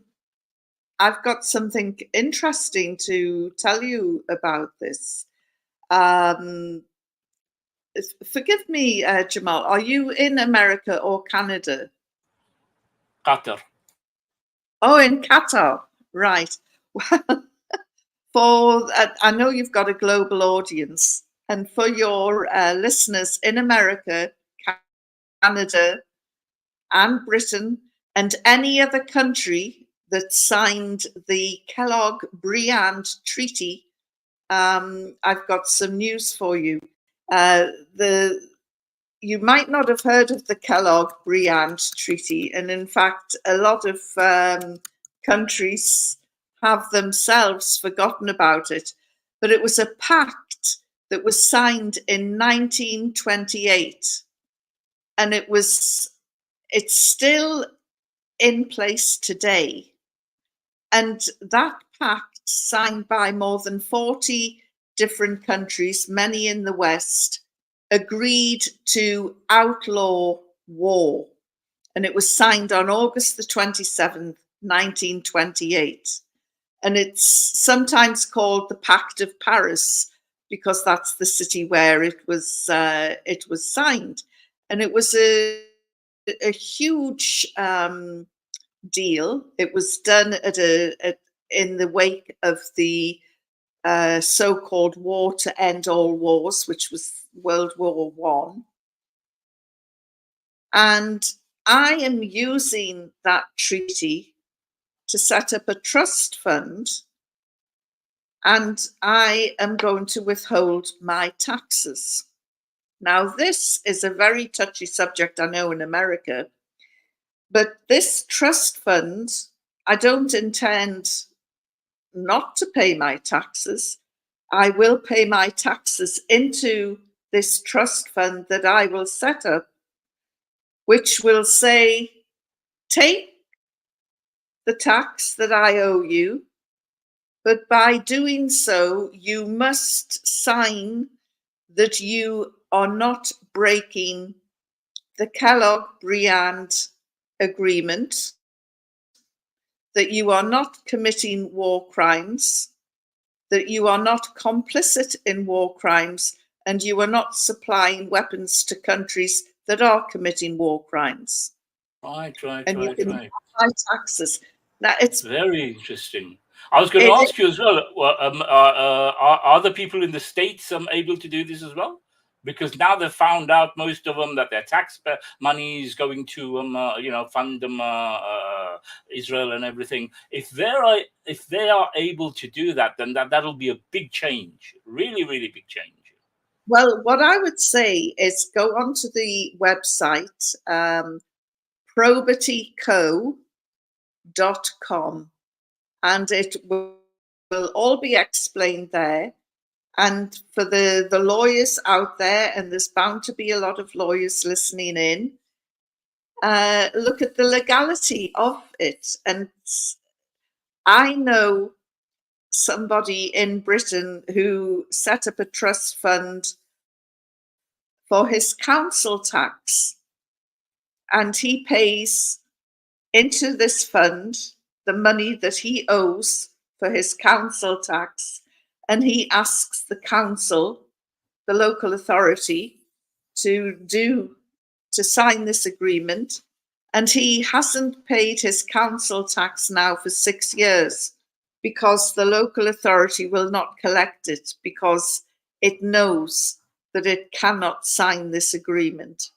[SPEAKER 6] I've got something interesting to tell you about this. Forgive me, Jamal, are you in America or Canada?
[SPEAKER 1] Qatar.
[SPEAKER 6] Oh, in Qatar, right. Well, I know you've got a global audience, and for your listeners in America, Canada, and Britain, and any other country that signed the Kellogg-Briand Treaty, I've got some news for you. You might not have heard of the Kellogg-Briand Treaty, and in fact, a lot of countries have themselves forgotten about it. But it was a pact that was signed in 1928, and it's still in place today. And that pact, signed by more than 40 different countries, many in the West, agreed to outlaw war. And it was signed on August the 27th, 1928. And it's sometimes called the Pact of Paris, because that's the city where it was signed. And it was a huge deal. It was done in the wake of the so-called War to End All Wars, which was World War I. And I am using that treaty to set up a trust fund, and I am going to withhold my taxes. Now, this is a very touchy subject, I know, in America, but this trust fund, I don't intend not to pay my taxes. I will pay my taxes into this trust fund that I will set up, which will say, take the tax that I owe you, but by doing so, you must sign that you are not breaking the Kellogg-Briand Agreement, that you are not committing war crimes, that you are not complicit in war crimes, and you are not supplying weapons to countries that are committing war crimes.
[SPEAKER 1] Right.
[SPEAKER 6] And you can pay taxes. It's
[SPEAKER 1] Very interesting. I was going to
[SPEAKER 6] it,
[SPEAKER 1] ask you as well. Are the people in the States able to do this as well? Because now they've found out, most of them, that their tax money is going to fund them Israel and everything. If they are able to do that, then that'll be a big change. Really, really big change.
[SPEAKER 6] well, what I would say is go onto the website probityco.com, and it will all be explained there. And for the lawyers out there, and there's bound to be a lot of lawyers listening in, look at the legality of it. And I know somebody in Britain who set up a trust fund for his council tax, and he pays into this fund the money that he owes for his council tax, and he asks the council, the local authority, to sign this agreement, and he hasn't paid his council tax now for 6 years because the local authority will not collect it because it knows that it cannot sign this agreement.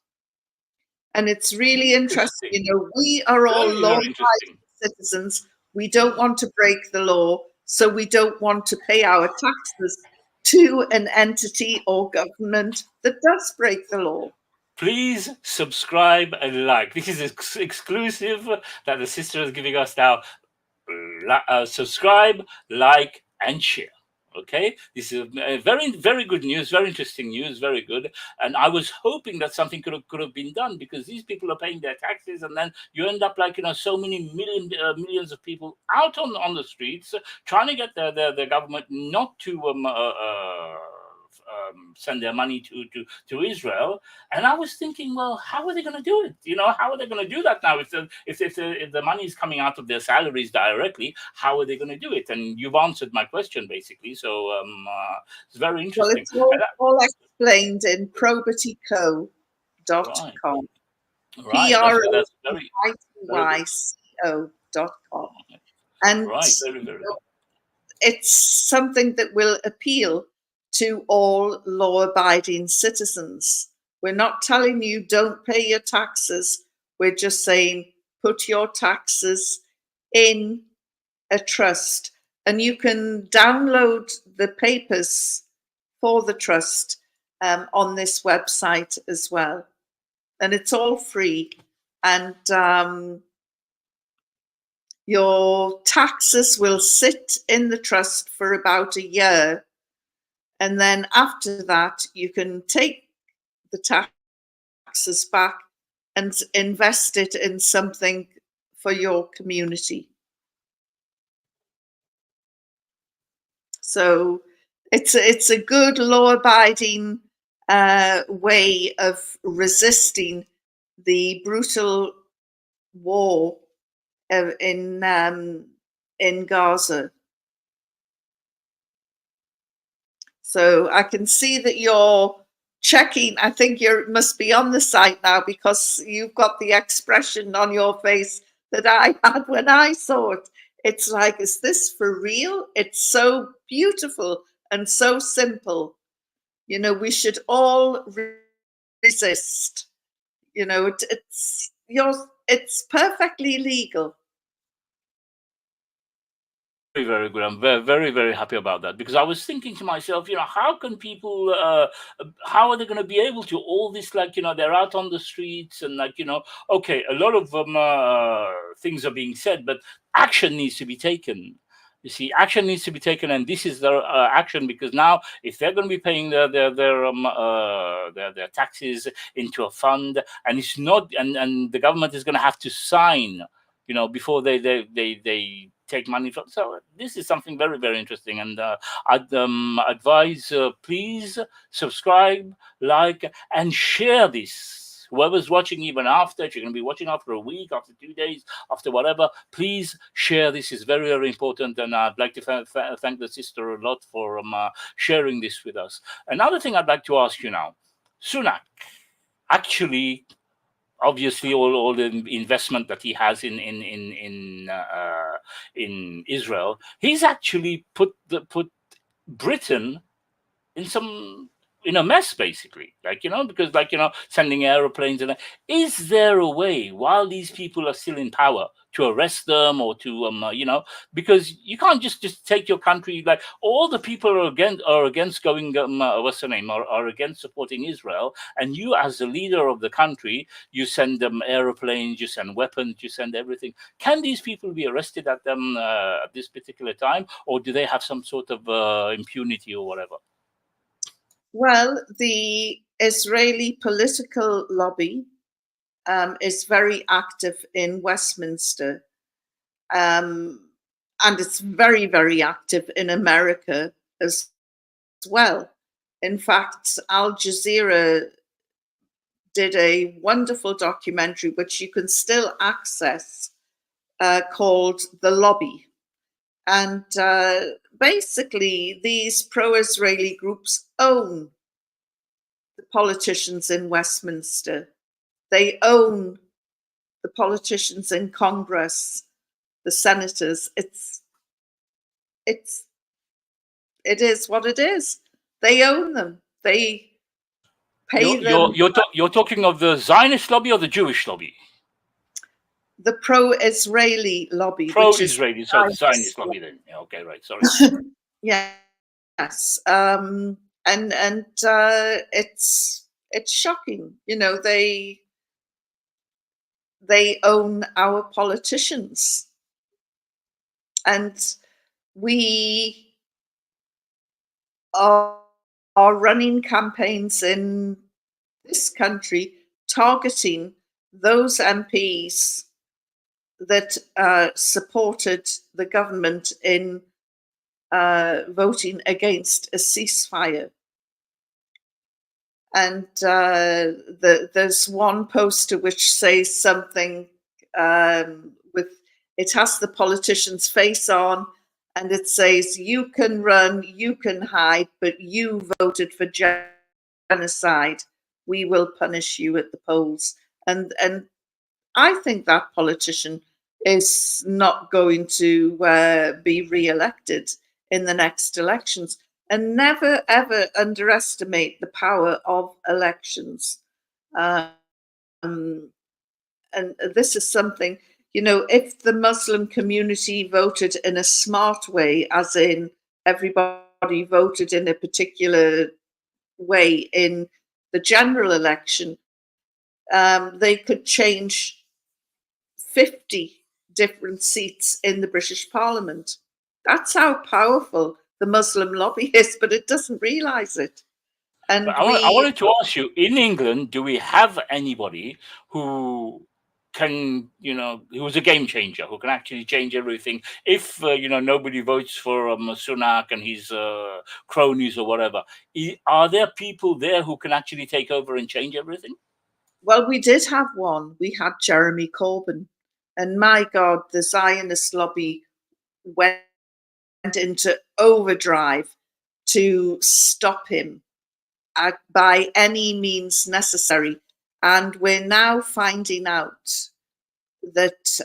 [SPEAKER 6] And it's really interesting. You know, we are all law-abiding citizens. We don't want to break the law, so we don't want to pay our taxes to an entity or government that does break the law.
[SPEAKER 1] Please subscribe and like. This is exclusive that the sister is giving us now. Subscribe, like, and share. Okay, this is very, very good news, very interesting news, very good. And I was hoping that something could have been done, because these people are paying their taxes, and then you end up like, so many millions of people out on the streets trying to get the government not to send their money to Israel. And I was thinking, well, how are they going to do it? How are they going to do that now? If the money is coming out of their salaries directly, how are they going to do it? And you've answered my question, basically. So it's very interesting.
[SPEAKER 6] Well, it's all explained in probityco.com.
[SPEAKER 1] Right. That's very,
[SPEAKER 6] probityco.com. And
[SPEAKER 1] right, very, very good.
[SPEAKER 6] It's something that will appeal to all law-abiding citizens. We're not telling you don't pay your taxes. We're just saying put your taxes in a trust. And you can download the papers for the trust on this website as well. And it's all free. And your taxes will sit in the trust for about a year. And then after that, you can take the taxes back and invest it in something for your community. So it's a good law-abiding way of resisting the brutal war in Gaza. So I can see that you're checking. I think you must be on the site now, because you've got the expression on your face that I had when I saw it. It's like, is this for real? It's so beautiful and so simple. We should all resist. It's perfectly legal.
[SPEAKER 1] Very, very good. I'm very, very, very happy about that, because I was thinking to myself, how can people, how are they going to be able to all this, they're out on the streets and okay, a lot of things are being said, but action needs to be taken. You see, action needs to be taken, and this is the action, because now if they're going to be paying their taxes into a fund, and it's not, and the government is going to have to sign, before they take money from. So this is something very, very interesting, and I'd advise, please subscribe, like, and share this. Whoever's watching, even after, if you're going to be watching after a week, after 2 days, after whatever, please share. This is very, very important, and I'd like to thank the sister a lot for sharing this with us. Another thing I'd like to ask you now, Sunak actually obviously all the investment that he has in Israel, he's actually put Britain in a mess, basically, because sending aeroplanes and is there a way while these people are still in power to arrest them or to because you can't just take your country, like all the people are against going what's the name, are against supporting Israel, and you as the leader of the country, you send them aeroplanes, you send weapons, you send everything. Can these people be arrested at this particular time, or do they have some sort of impunity or whatever?
[SPEAKER 6] Well, the Israeli political lobby is very active in Westminster, and it's very, very active in America as well. In fact, Al Jazeera did a wonderful documentary, which you can still access, called The Lobby. And basically, these pro-Israeli groups own the politicians in Westminster. They own the politicians in Congress, the senators. It is what it is. They own them. They pay them.
[SPEAKER 1] You're talking of the Zionist lobby or the Jewish lobby?
[SPEAKER 6] The pro-Israeli lobby.
[SPEAKER 1] Pro-Israeli, so the Zionist lobby then. Yeah, okay, right, sorry.
[SPEAKER 6] Yes. And it's shocking. They own our politicians. And we are running campaigns in this country targeting those MPs that supported the government in voting against a ceasefire. And there's one poster which says something it has the politician's face on, and it says, "You can run, you can hide, but you voted for genocide. We will punish you at the polls." And I think that politician is not going to be re-elected in the next elections. And never, ever underestimate the power of elections. And this is something, if the Muslim community voted in a smart way, as in everybody voted in a particular way in the general election, they could change 50 different seats in the British Parliament. That's how powerful the Muslim lobby is, but it doesn't realize it. And
[SPEAKER 1] I wanted to ask you, in England, do we have anybody who can, who's a game changer, who can actually change everything? If, nobody votes for Sunak and his cronies or whatever, are there people there who can actually take over and change everything?
[SPEAKER 6] Well, we did have one. We had Jeremy Corbyn. And my God, the Zionist lobby went into overdrive to stop him by any means necessary. And we're now finding out that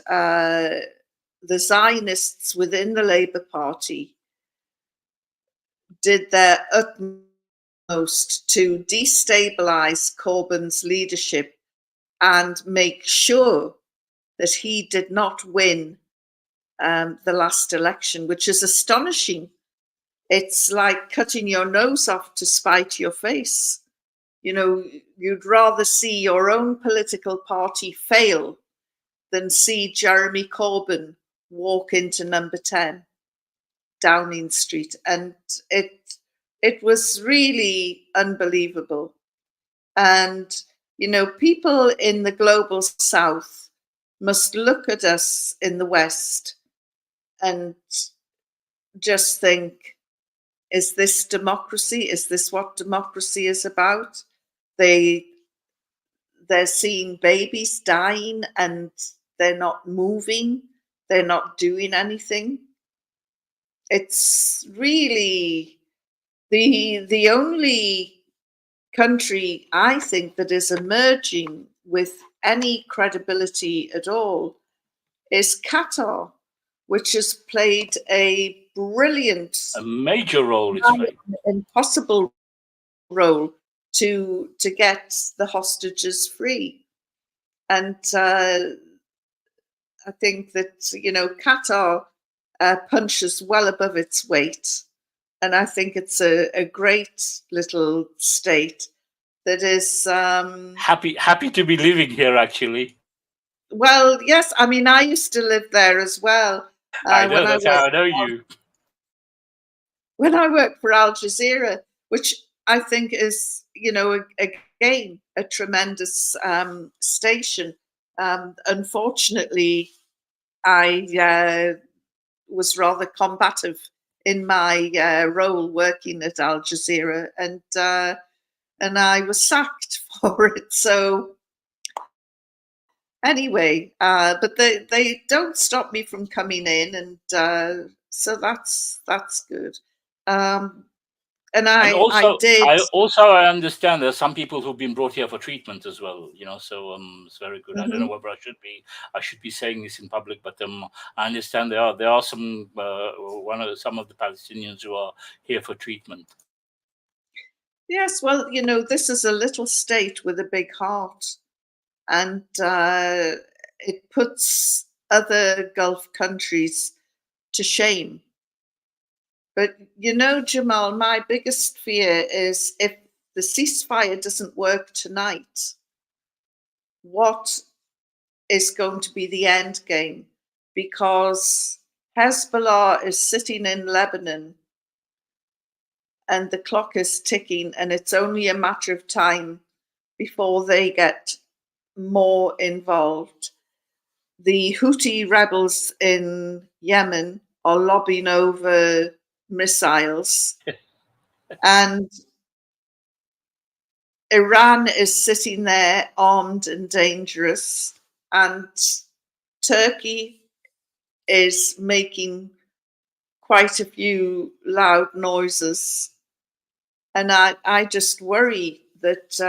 [SPEAKER 6] the Zionists within the Labour Party did their utmost to destabilize Corbyn's leadership and make sure that he did not win the last election, which is astonishing. It's like cutting your nose off to spite your face. You'd rather see your own political party fail than see Jeremy Corbyn walk into number 10 Downing Street. And it was really unbelievable. And, people in the global south must look at us in the West and just think, is this democracy? Is this what democracy is about? They're seeing babies dying and they're not moving. They're not doing anything. It's really the only country, I think, that is emerging with any credibility at all is Qatar, which has played a brilliant,
[SPEAKER 1] A major role it's played.
[SPEAKER 6] impossible role to get the hostages free. And I think that, Qatar punches well above its weight. And I think it's a great little state that is
[SPEAKER 1] Happy to be living here, actually.
[SPEAKER 6] well, yes. I mean, I used to live there as well.
[SPEAKER 1] I know, that's how I know you.
[SPEAKER 6] When I worked for Al Jazeera, which I think is, again, a tremendous station. Unfortunately, I was rather combative in my role working at Al Jazeera, and I was sacked for it. So anyway, but they don't stop me from coming in, and so that's good. And
[SPEAKER 1] And
[SPEAKER 6] I did.
[SPEAKER 1] I understand there's some people who've been brought here for treatment as well, so it's very good. I don't know whether I should be saying this in public, but I understand there are some some of the Palestinians who are here for treatment.
[SPEAKER 6] Yes, well, this is a little state with a big heart, and it puts other Gulf countries to shame. But Jamal, my biggest fear is if the ceasefire doesn't work tonight, what is going to be the end game? Because Hezbollah is sitting in Lebanon and the clock is ticking, and it's only a matter of time before they get more involved. The Houthi rebels in Yemen are lobbing over missiles, and Iran is sitting there armed and dangerous, and Turkey is making quite a few loud noises. And I just worry that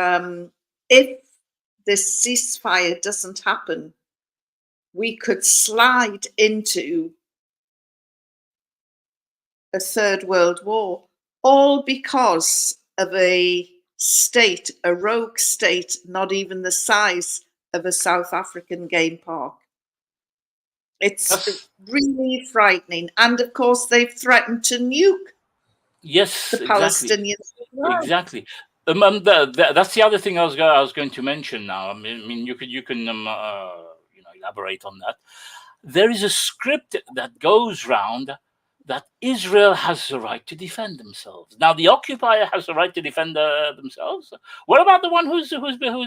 [SPEAKER 6] if this ceasefire doesn't happen, we could slide into a third world war, all because of a state, a rogue state, not even the size of a South African game park. It's really frightening. And of course, they've threatened to nuke the Palestinians.
[SPEAKER 1] Exactly. That's the other thing I was going to mention now. I mean, you can elaborate on that. There is a script that goes round that Israel has the right to defend themselves. Now, the occupier has the right to defend themselves. What about the one who's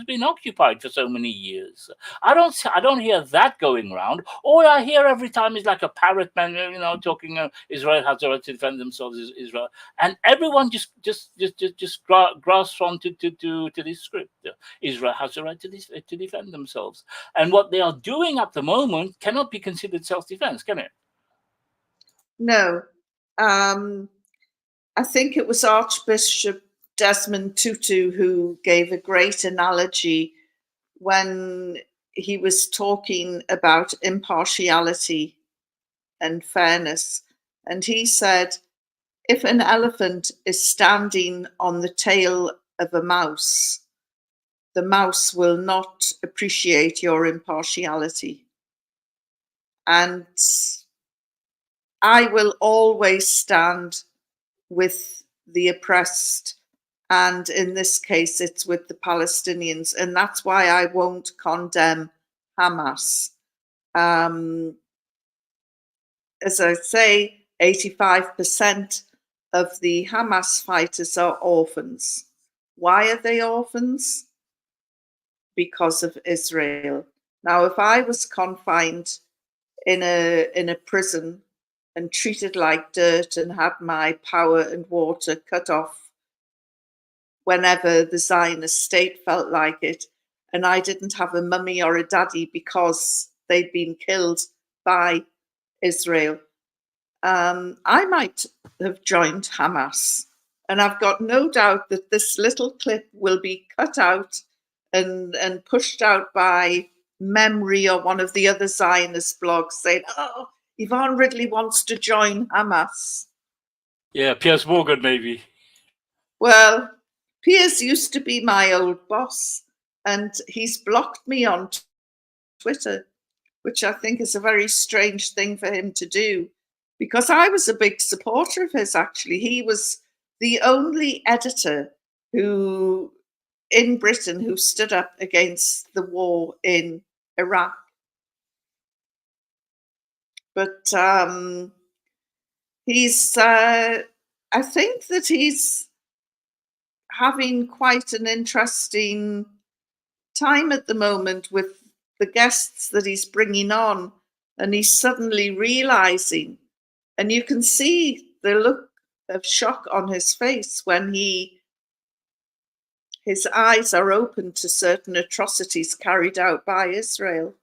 [SPEAKER 1] been occupied for so many years? I don't hear that going round. All I hear every time is like a parrot man, talking. Israel has the right to defend themselves. Israel, and everyone just grasps on to this script. Israel has the right to defend themselves, and what they are doing at the moment cannot be considered self-defense, can it?
[SPEAKER 6] No. I think it was Archbishop Desmond Tutu who gave a great analogy when he was talking about impartiality and fairness. And he said, if an elephant is standing on the tail of a mouse, the mouse will not appreciate your impartiality. And I will always stand with the oppressed, and in this case it's with the Palestinians, and that's why I won't condemn Hamas. As I say, 85% of the Hamas fighters are orphans. Why are they orphans? Because of Israel. Now, if I was confined in a prison and treated like dirt and had my power and water cut off whenever the Zionist state felt like it, and I didn't have a mummy or a daddy because they'd been killed by Israel, I might have joined Hamas. And I've got no doubt that this little clip will be cut out and pushed out by Memory or one of the other Zionist blogs saying, "Oh, Yvonne Ridley wants to join Hamas."
[SPEAKER 1] Yeah, Piers Morgan maybe.
[SPEAKER 6] Well, Piers used to be my old boss, and he's blocked me on Twitter, which I think is a very strange thing for him to do, because I was a big supporter of his, actually. He was the only editor who in Britain who stood up against the war in Iraq. But he's, I think that he's having quite an interesting time at the moment with the guests that he's bringing on, and he's suddenly realizing, and you can see the look of shock on his face when his eyes are open to certain atrocities carried out by Israel.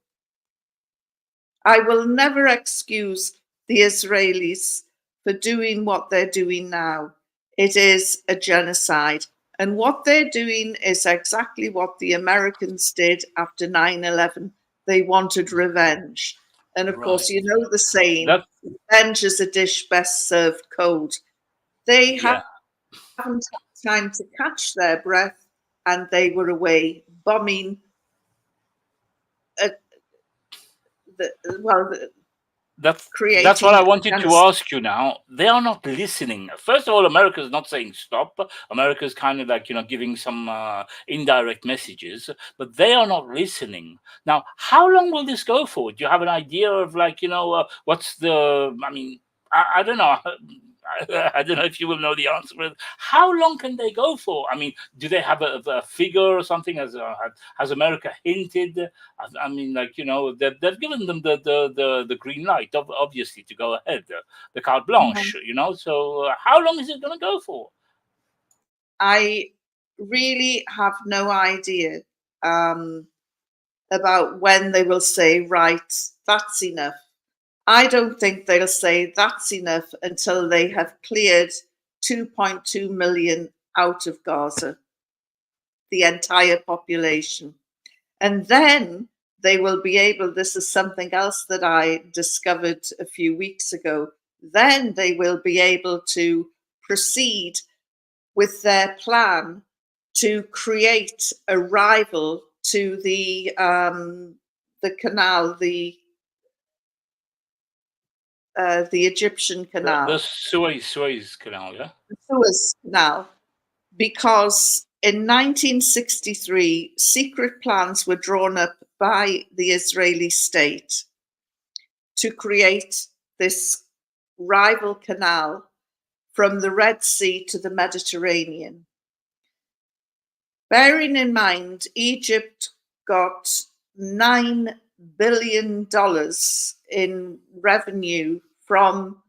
[SPEAKER 6] I will never excuse the Israelis for doing what they're doing now. It is a genocide. And what they're doing is exactly what the Americans did after 9/11. They wanted revenge. And of course, you know the saying,
[SPEAKER 1] That,
[SPEAKER 6] revenge is a dish best served cold. They
[SPEAKER 1] yeah.
[SPEAKER 6] haven't had time to catch their breath, and they were away bombing
[SPEAKER 1] That's
[SPEAKER 6] creating
[SPEAKER 1] what I wanted to
[SPEAKER 6] genocide.
[SPEAKER 1] ask you now. They are not listening. First of all, America is not saying stop. America is kind of like, giving some indirect messages, but they are not listening. Now, how long will this go for? Do you have an idea of like, what's the, I mean, I don't know. I don't know if you will know the answer. But how long can they go for? I mean, do they have a figure or something? Has America hinted? I mean, like, they've given them the green light, obviously, to go ahead, the carte blanche. So how long is it going to go for?
[SPEAKER 6] I really have no idea about when they will say, right, that's enough. I don't think they'll say that's enough until they have cleared 2.2 million out of Gaza, the entire population. And then they will be able, this is something else that I discovered a few weeks ago, then they will be able to proceed with their plan to create a rival to the canal, the Egyptian canal,
[SPEAKER 1] The Suez Canal, yeah?
[SPEAKER 6] the Suez Canal, because in 1963, secret plans were drawn up by the Israeli state to create this rival canal from the Red Sea to the Mediterranean. Bearing in mind, Egypt got $9 billion in revenue from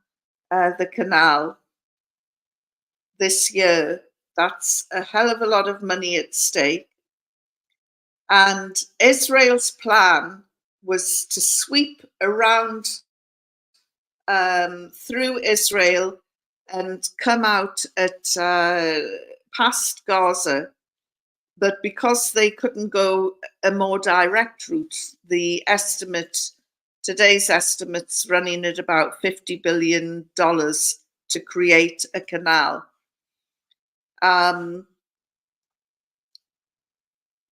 [SPEAKER 6] the canal this year. That's a hell of a lot of money at stake. And Israel's plan was to sweep around through Israel and come out at past Gaza. But because they couldn't go a more direct route, today's estimate's running at about $50 billion to create a canal.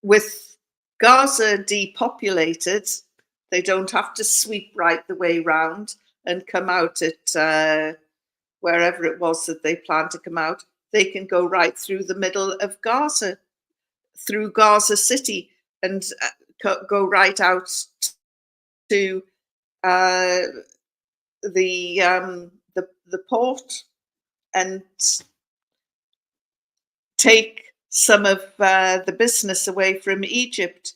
[SPEAKER 6] With Gaza depopulated, they don't have to sweep right the way round and come out at wherever it was that they plan to come out. They can go right through the middle of Gaza, through Gaza City, and go right out to the port and take some of the business away from Egypt.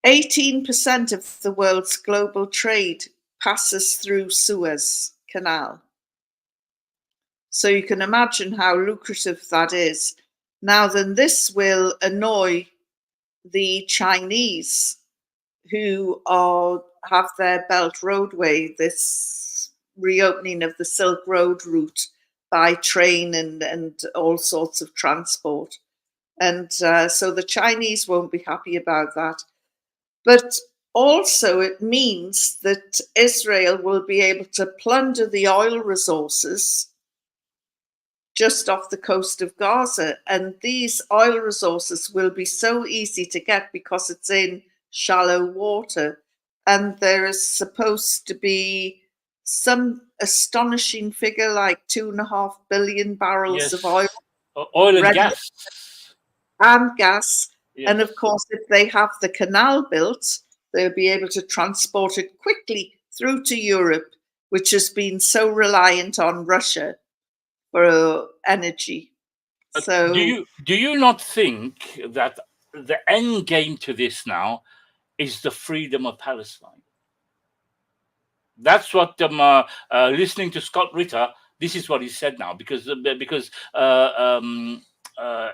[SPEAKER 6] 18% of the world's global trade passes through Suez Canal. So you can imagine how lucrative that is. Now then, this will annoy the Chinese, who have their Belt Roadway, this reopening of the Silk Road route by train and all sorts of transport. And so the Chinese won't be happy about that. But also it means that Israel will be able to plunder the oil resources just off the coast of Gaza. And these oil resources will be so easy to get because it's in shallow water. And there is supposed to be some astonishing figure like 2.5 billion barrels of
[SPEAKER 1] Yes.
[SPEAKER 6] oil
[SPEAKER 1] Oil and
[SPEAKER 6] ready,
[SPEAKER 1] gas.
[SPEAKER 6] and gas.
[SPEAKER 1] Yes.
[SPEAKER 6] And of course, if they have the canal built, they'll be able to transport it quickly through to Europe, which has been so reliant on Russia for energy.
[SPEAKER 1] But
[SPEAKER 6] So,
[SPEAKER 1] do you not think that the end game to this now is the freedom of Palestine? That's what listening to Scott Ritter. This is what he said now, because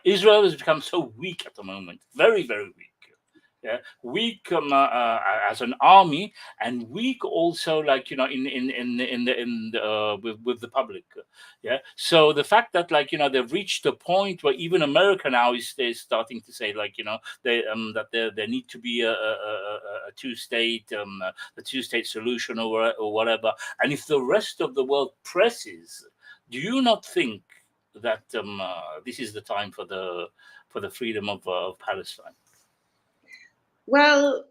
[SPEAKER 1] Israel has become so weak at the moment, very very weak. Yeah, weak as an army, and weak also, like, with the public. Yeah, so the fact that, like, they've reached a point where even America now is starting to say, like, that there need to be a two-state the two-state solution, or whatever. And if the rest of the world presses, do you not think that this is the time for the freedom of Palestine?
[SPEAKER 6] well,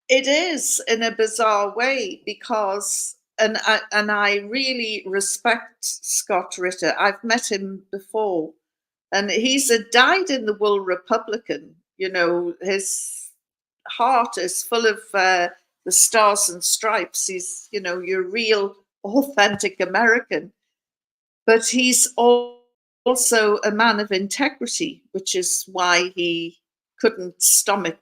[SPEAKER 6] it is in a bizarre way because, and I really respect Scott Ritter. I've met him before, and he's a dyed-in-the-wool Republican. His heart is full of the stars and stripes. He's, your real, authentic American. But he's also a man of integrity, which is why he couldn't stomach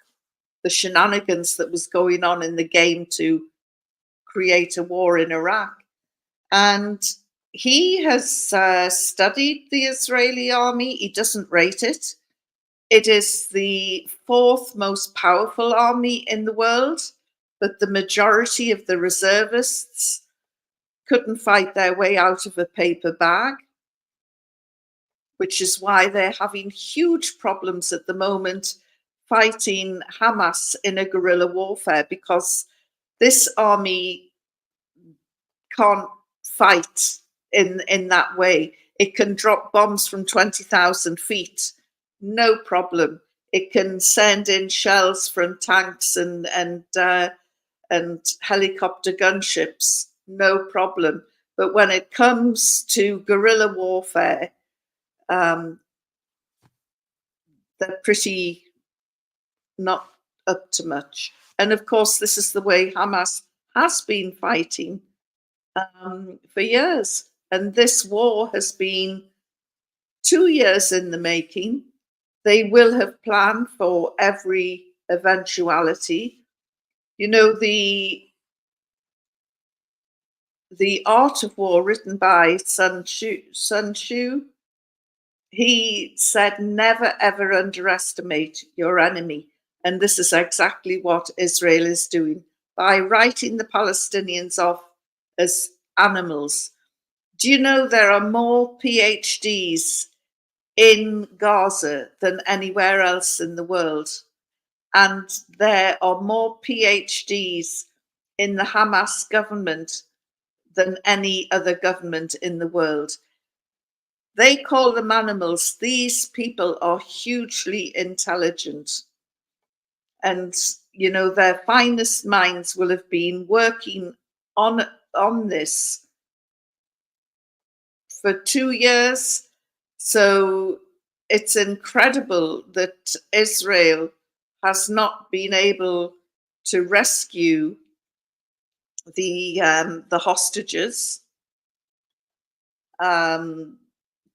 [SPEAKER 6] the shenanigans that was going on in the game to create a war in Iraq. And he has studied the Israeli army. He doesn't rate it. It is the fourth most powerful army in the world, but the majority of the reservists couldn't fight their way out of a paper bag, which is why they're having huge problems at the moment fighting Hamas in a guerrilla warfare, because this army can't fight in that way. It can drop bombs from 20,000 feet, no problem. It can send in shells from tanks and helicopter gunships, no problem. But when it comes to guerrilla warfare, they're pretty not up to much. And of course, this is the way Hamas has been fighting for years. And this war has been 2 years in the making. They will have planned for every eventuality. The Art of War, written by Sun Tzu, he said, never ever underestimate your enemy. And this is exactly what Israel is doing by writing the Palestinians off as animals. Do you know there are more PhDs in Gaza than anywhere else in the world? And there are more PhDs in the Hamas government than any other government in the world. They call them animals. These people are hugely intelligent. And, their finest minds will have been working on this for 2 years. So it's incredible that Israel has not been able to rescue the hostages.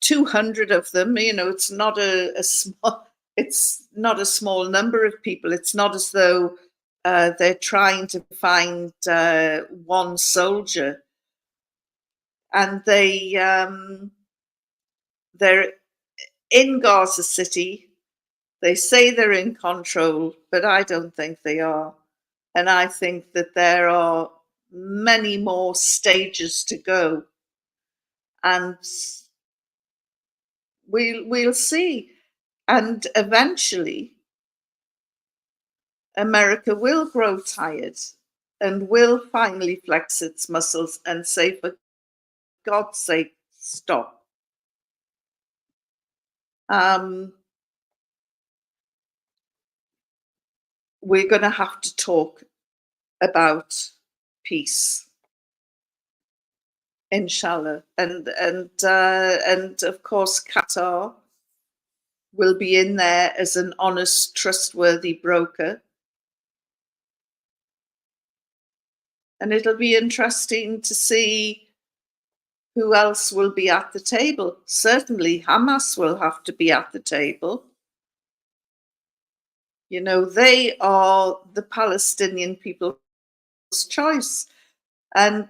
[SPEAKER 6] 200 of them. It's not it's not a small number of people. It's not as though they're trying to find one soldier. And they're in Gaza City. They say they're in control, but I don't think they are. And I think that there are many more stages to go. And we'll see. And eventually, America will grow tired and will finally flex its muscles and say, for God's sake, stop. We're going to have to talk about peace, inshallah, and of course Qatar will be in there as an honest, trustworthy broker, and it'll be interesting to see who else will be at the table. Certainly, Hamas will have to be at the table. You know, they are the Palestinian people's choice. And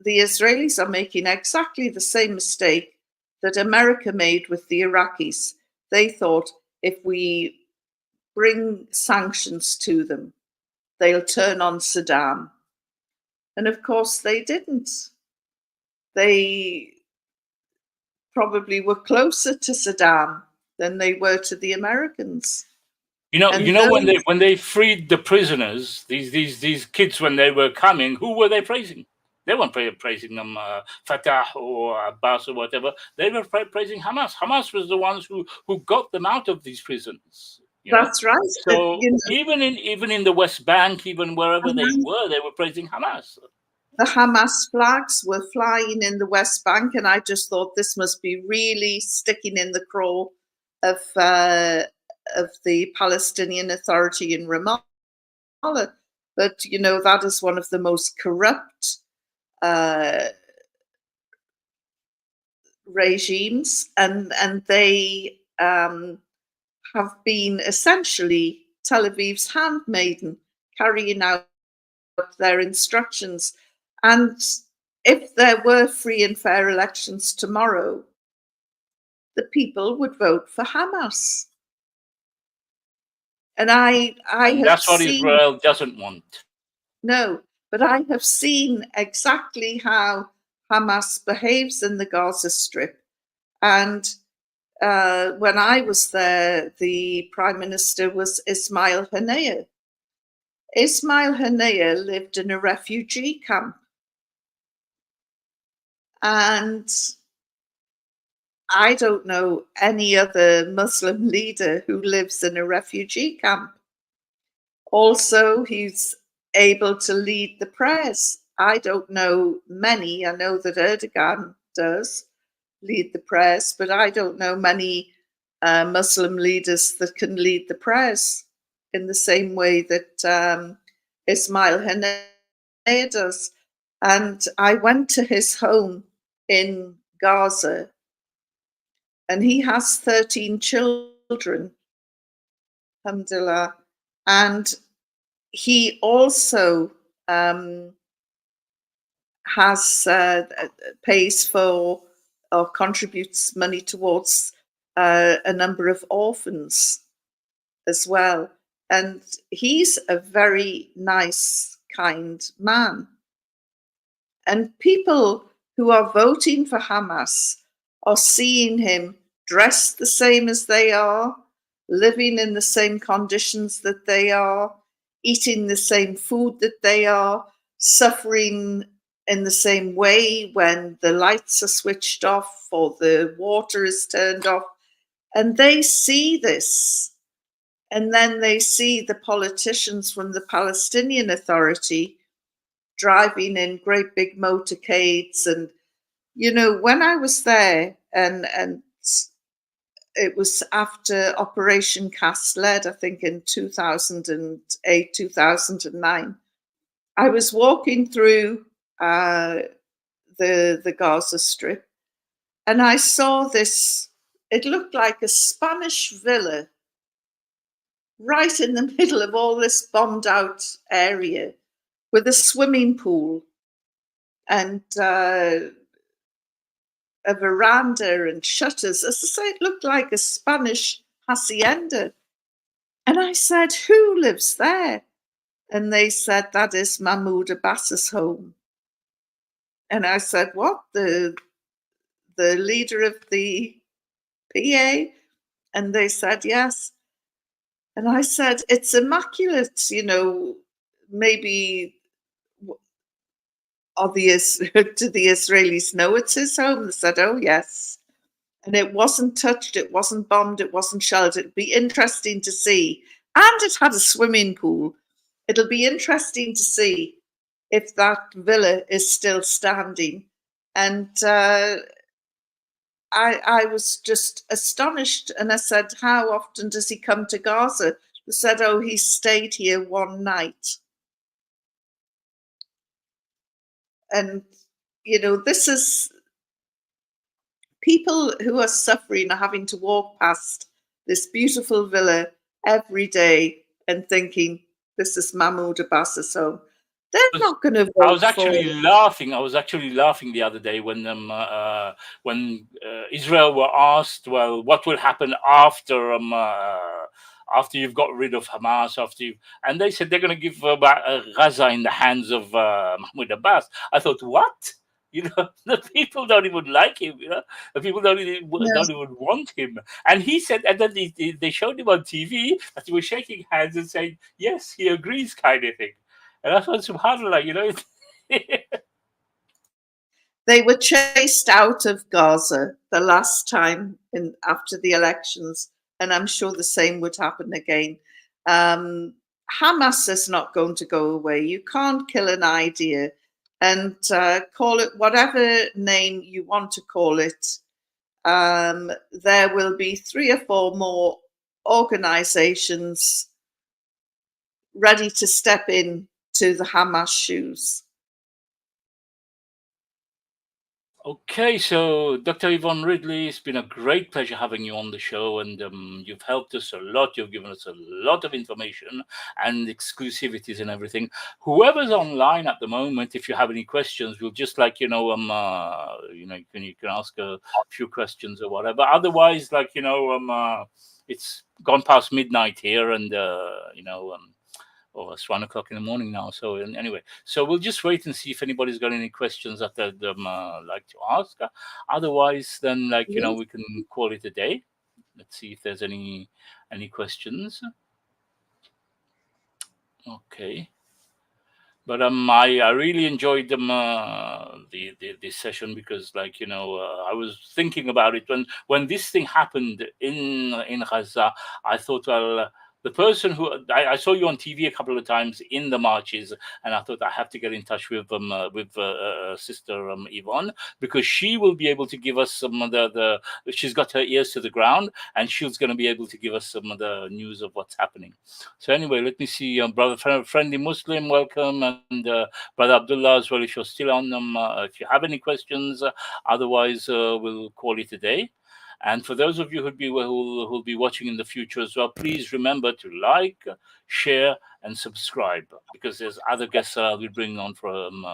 [SPEAKER 6] the Israelis are making exactly the same mistake that America made with the Iraqis. They thought if we bring sanctions to them, they'll turn on Saddam. And of course, they didn't. They probably were closer to Saddam than they were to the Americans.
[SPEAKER 1] When they freed the prisoners, these kids, when they were coming, who were they praising? They weren't praising them, Fatah or Abbas or whatever. They were praising Hamas. Hamas was the ones who got them out of these prisons.
[SPEAKER 6] That's right.
[SPEAKER 1] So even in the West Bank, even wherever they were praising Hamas.
[SPEAKER 6] The Hamas flags were flying in the West Bank, and I just thought this must be really sticking in the craw of the Palestinian Authority in Ramallah. But, that is one of the most corrupt regimes, and they have been essentially Tel Aviv's handmaiden, carrying out their instructions. And if there were free and fair elections tomorrow, the people would vote for Hamas. And
[SPEAKER 1] that's what Israel doesn't want.
[SPEAKER 6] No, but I have seen exactly how Hamas behaves in the Gaza Strip. And when I was there, the Prime Minister was Ismail Haniyeh. Ismail Haniyeh lived in a refugee camp. And I don't know any other Muslim leader who lives in a refugee camp. Also, he's able to lead the prayers. I don't know many. I know that Erdogan does lead the prayers, but I don't know many Muslim leaders that can lead the prayers in the same way that Ismail Haniyeh does. And I went to his home in Gaza, and he has 13 children, alhamdulillah. And he also pays for or contributes money towards a number of orphans as well. And he's a very nice, kind man. And people who are voting for Hamas are seeing him dressed the same as they are, living in the same conditions that they are, eating the same food that they are, suffering in the same way when the lights are switched off or the water is turned off. And they see this. And then they see the politicians from the Palestinian Authority driving in great big motorcades. And, when I was there, and it was after Operation Cast Lead, I think in 2008, 2009, I was walking through the Gaza Strip, and I saw this, it looked like a Spanish villa right in the middle of all this bombed out area with a swimming pool and a veranda and shutters. As I say, it looked like a Spanish hacienda. And I said, who lives there? And they said, that is Mahmoud Abbas's home. And I said, what? The leader of the PA? And they said yes. And I said, it's immaculate, maybe do the Israelis know it's his home? They said, oh, yes. And it wasn't touched, it wasn't bombed, it wasn't shelled. It'd be interesting to see. And it had a swimming pool. It'll be interesting to see if that villa is still standing. And I was just astonished. And I said, how often does he come to Gaza? They said, oh, he stayed here one night. And, this is people who are suffering are having to walk past this beautiful villa every day and thinking, this is Mahmoud Abbas's home. They're not going to vote
[SPEAKER 1] I was actually
[SPEAKER 6] for
[SPEAKER 1] laughing. I was actually laughing the other day when Israel were asked, well, what will happen after you've got rid of Hamas, and they said they're going to give Gaza in the hands of Mahmoud Abbas. I thought, what? The people don't even like him. The people don't even want him. And he said, and then they showed him on TV that he was shaking hands and saying, yes, he agrees, kind of thing. And I thought, subhanAllah,
[SPEAKER 6] They were chased out of Gaza the last time after the elections, and I'm sure the same would happen again. Hamas is not going to go away. You can't kill an idea and call it whatever name you want to call it. There will be 3 or 4 more organizations ready to step in to the Hamas shoes.
[SPEAKER 1] Okay, so Dr. Yvonne Ridley, it's been a great pleasure having you on the show, and you've helped us a lot. You've given us a lot of information and exclusivities and everything. Whoever's online at the moment, if you have any questions, we'll just you can ask a few questions or whatever. Otherwise, it's gone past midnight here, and it's 1 o'clock in the morning now. So anyway, so we'll just wait and see if anybody's got any questions that they'd like to ask. Otherwise, then we can call it a day. Let's see if there's any questions. Okay. But I really enjoyed the session because I was thinking about it when this thing happened in Gaza. I thought, well, the person who I saw you on TV a couple of times in the marches, and I thought I have to get in touch with Sister Yvonne, because she will be able to give us some of she's got her ears to the ground, and she's going to be able to give us some of the news of what's happening. So anyway, let me see, brother friendly Muslim, welcome, and brother Abdullah as well, if you're still on them. If you have any questions, otherwise we'll call it a day. And for those of you who'll be watching in the future as well, please remember to like, share, and subscribe, because there's other guests that I'll be bringing on from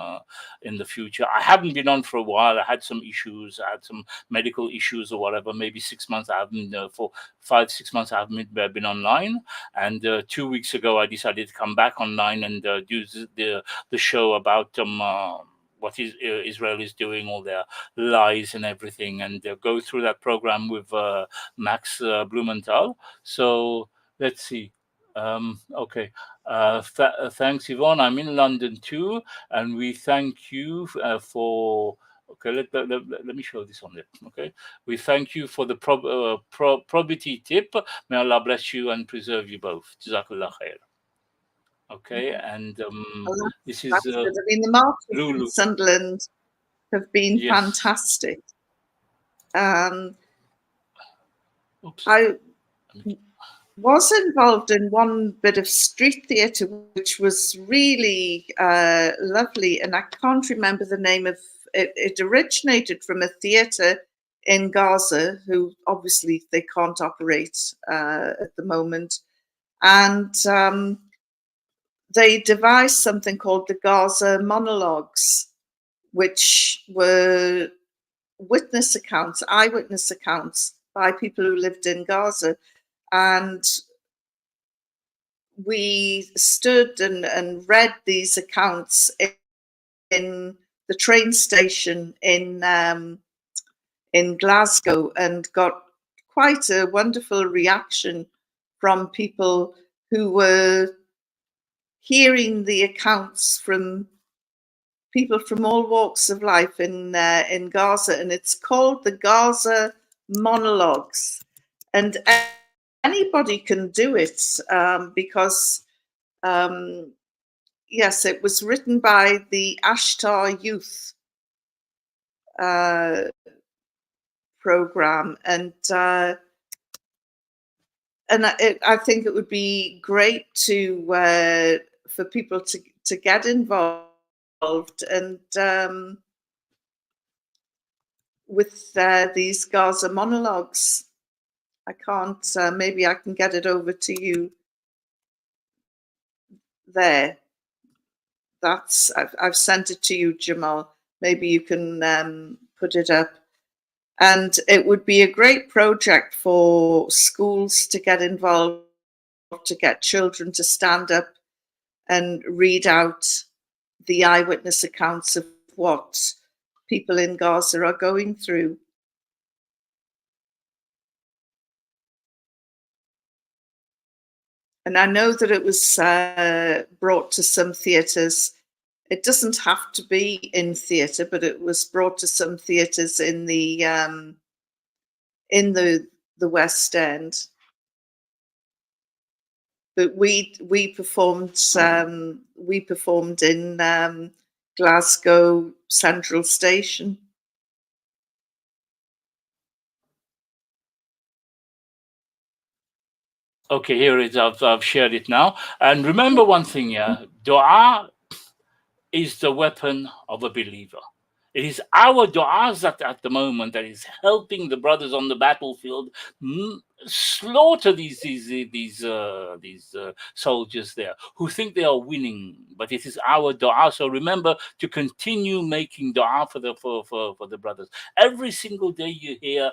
[SPEAKER 1] in the future. I haven't been on for a while. I had some issues. I had some medical issues or whatever. Maybe 6 months. I haven't for 5-6 months. I haven't been online. And 2 weeks ago, I decided to come back online and do the show about what Israel is doing, all their lies and everything, and go through that program with Max Blumenthal. So let's see. Okay. Thanks, Yvonne. I'm in London too, and we thank you for. Okay, let me show this on there. Okay, we thank you for the probity tip. May Allah bless you and preserve you both. Jazakallah khair. Okay, and this is
[SPEAKER 6] good. I mean, the marches
[SPEAKER 1] Lulu.
[SPEAKER 6] in Sunderland have been fantastic.
[SPEAKER 1] Oops.
[SPEAKER 6] I was involved in one bit of street theatre, which was really lovely, and I can't remember the name of it. It originated from a theatre in Gaza, who obviously they can't operate at the moment, and they devised something called the Gaza Monologues, which were eyewitness accounts by people who lived in Gaza. And we stood and read these accounts in the train station in Glasgow, and got quite a wonderful reaction from people who were hearing the accounts from people from all walks of life in Gaza, and it's called the Gaza Monologues, and anybody can do it because yes, it was written by the Ashtar Youth program, and I think it would be great to for people to get involved and with these Gaza monologues. I can't. Maybe I can get it over to you there. That's I've sent it to you, Jamal. Maybe you can put it up. And it would be a great project for schools to get involved, to get children to stand up and read out the eyewitness accounts of what people in Gaza are going through. And I know that it was brought to some theatres. It doesn't have to be in theatre, but it was brought to some theatres in the West End. But we performed in Glasgow Central Station.
[SPEAKER 1] Okay, here it is. I've shared it now. And remember one thing, yeah, dua is the weapon of a believer. It is our du'as that at the moment that is helping the brothers on the battlefield slaughter these soldiers there who think they are winning, but it is our du'a. So remember to continue making du'a for the brothers. Every single day you hear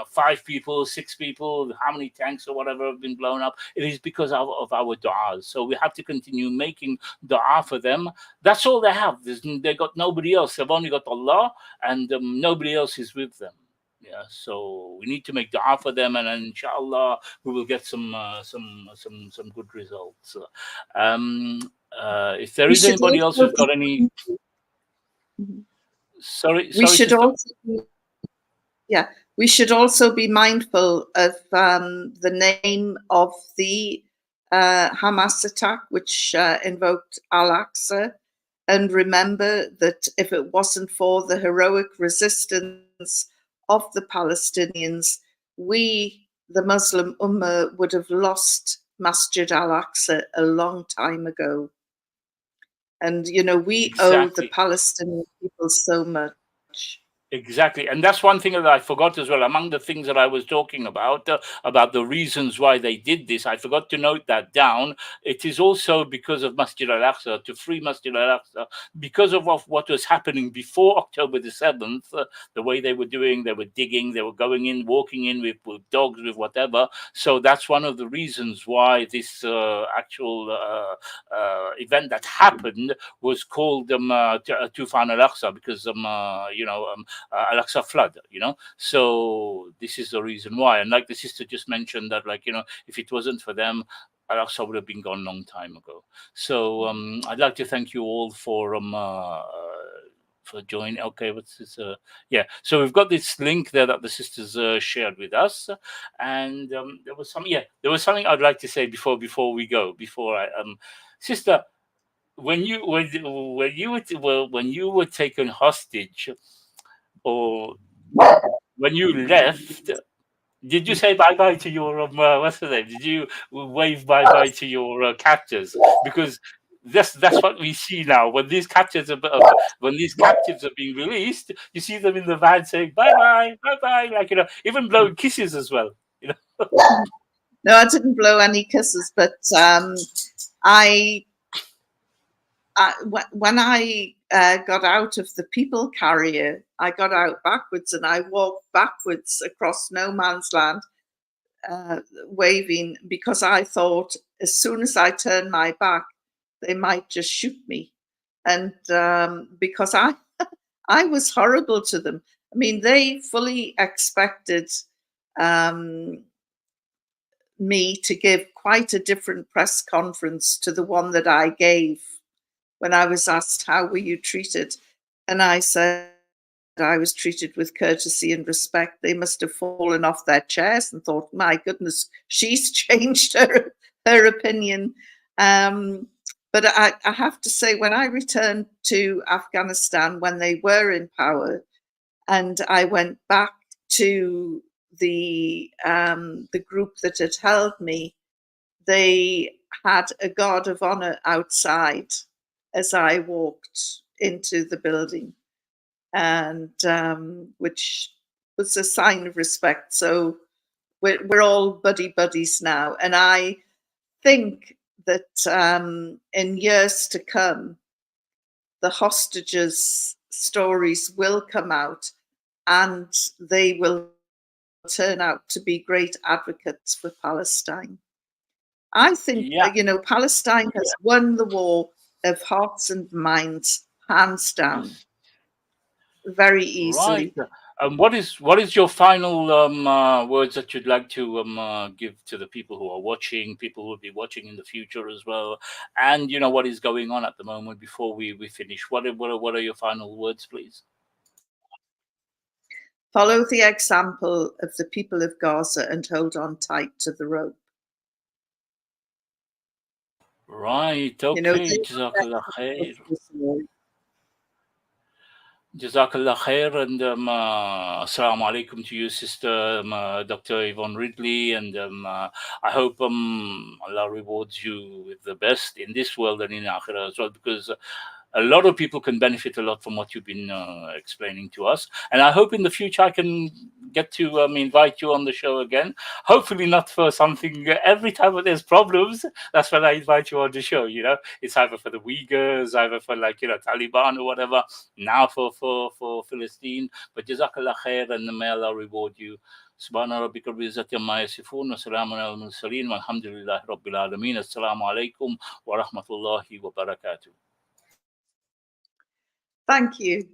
[SPEAKER 1] 5 people, 6 people, how many tanks or whatever have been blown up. It is because of our du'as. So we have to continue making du'a for them. That's all they have. They got nobody else. They've only got Allah, and nobody else is with them. Yeah, so we need to make dua for them, and inshallah we will get some good results. If there is anybody else who's got any,
[SPEAKER 6] we should also we should also be mindful of the name of the Hamas attack, which invoked Al-Aqsa, and remember that if it wasn't for the heroic resistance of the Palestinians, we, the Muslim Ummah, would have lost Masjid al-Aqsa a long time ago. And, we owe the Palestinian people so much.
[SPEAKER 1] Exactly. And that's one thing that I forgot as well. Among the things that I was talking about the reasons why they did this, I forgot to note that down. It is also because of Masjid al-Aqsa, to free Masjid al-Aqsa, because of what was happening before October the 7th, the way they were doing, they were digging, they were going in, walking in with dogs, with whatever. So that's one of the reasons why this actual event that happened was called Tufan al-Aqsa, because, Al-Aqsa flood, so this is the reason why. And like the sister just mentioned that, if it wasn't for them, Al-Aqsa would have been gone a long time ago. So I'd like to thank you all for joining. Okay, what's this? So we've got this link there that the sisters shared with us, and there was something I'd like to say before we go. Sister, when you were taken hostage, or when you left, did you say bye-bye to your what's the name? Did you wave bye-bye to your captors? Because that's what we see now. When these captives are being released, you see them in the van saying bye-bye, bye-bye, even blowing kisses as well.
[SPEAKER 6] No, I didn't blow any kisses, but when I got out of the people carrier, I got out backwards and I walked backwards across no man's land, waving, because I thought as soon as I turned my back, they might just shoot me. And because I was horrible to them. I mean, they fully expected me to give quite a different press conference to the one that I gave when I was asked, how were you treated? And I said, I was treated with courtesy and respect. They must have fallen off their chairs and thought, my goodness, she's changed her opinion. But I have to say, when I returned to Afghanistan, when they were in power, and I went back to the group that had held me, they had a guard of honor outside as I walked into the building, and which was a sign of respect. So we're all buddies now, and I think that in years to come, the hostages' stories will come out, and they will turn out to be great advocates for Palestine. I think, Palestine has won the war of hearts and minds, hands down, very easily.
[SPEAKER 1] Right. What is your final words that you'd like to give to the people who are watching, people who will be watching in the future as well, and what is going on at the moment before we finish? What are your final words, please?
[SPEAKER 6] Follow the example of the people of Gaza and hold on tight to the rope.
[SPEAKER 1] Right. Okay. Jazakallah khair. Jazakallah khair, and assalamu alaikum to you, sister Dr. Yvonne Ridley, and I hope Allah rewards you with the best in this world and in Akhirah as well, because a lot of people can benefit a lot from what you've been explaining to us. And I hope in the future I can get to invite you on the show again. Hopefully not for something, every time that there's problems, that's when I invite you on the show. It's either for the Uyghurs, either for Taliban or whatever, now for Palestine. But Jazakallah khair, and may Allah reward you. Subhana rabbika rabbil izzati amma yasifun wa salamun alal mursalin walhamdulillahi rabbil alamin. Assalamu alaikum wa rahmatullahi wa barakatuh.
[SPEAKER 6] Thank you.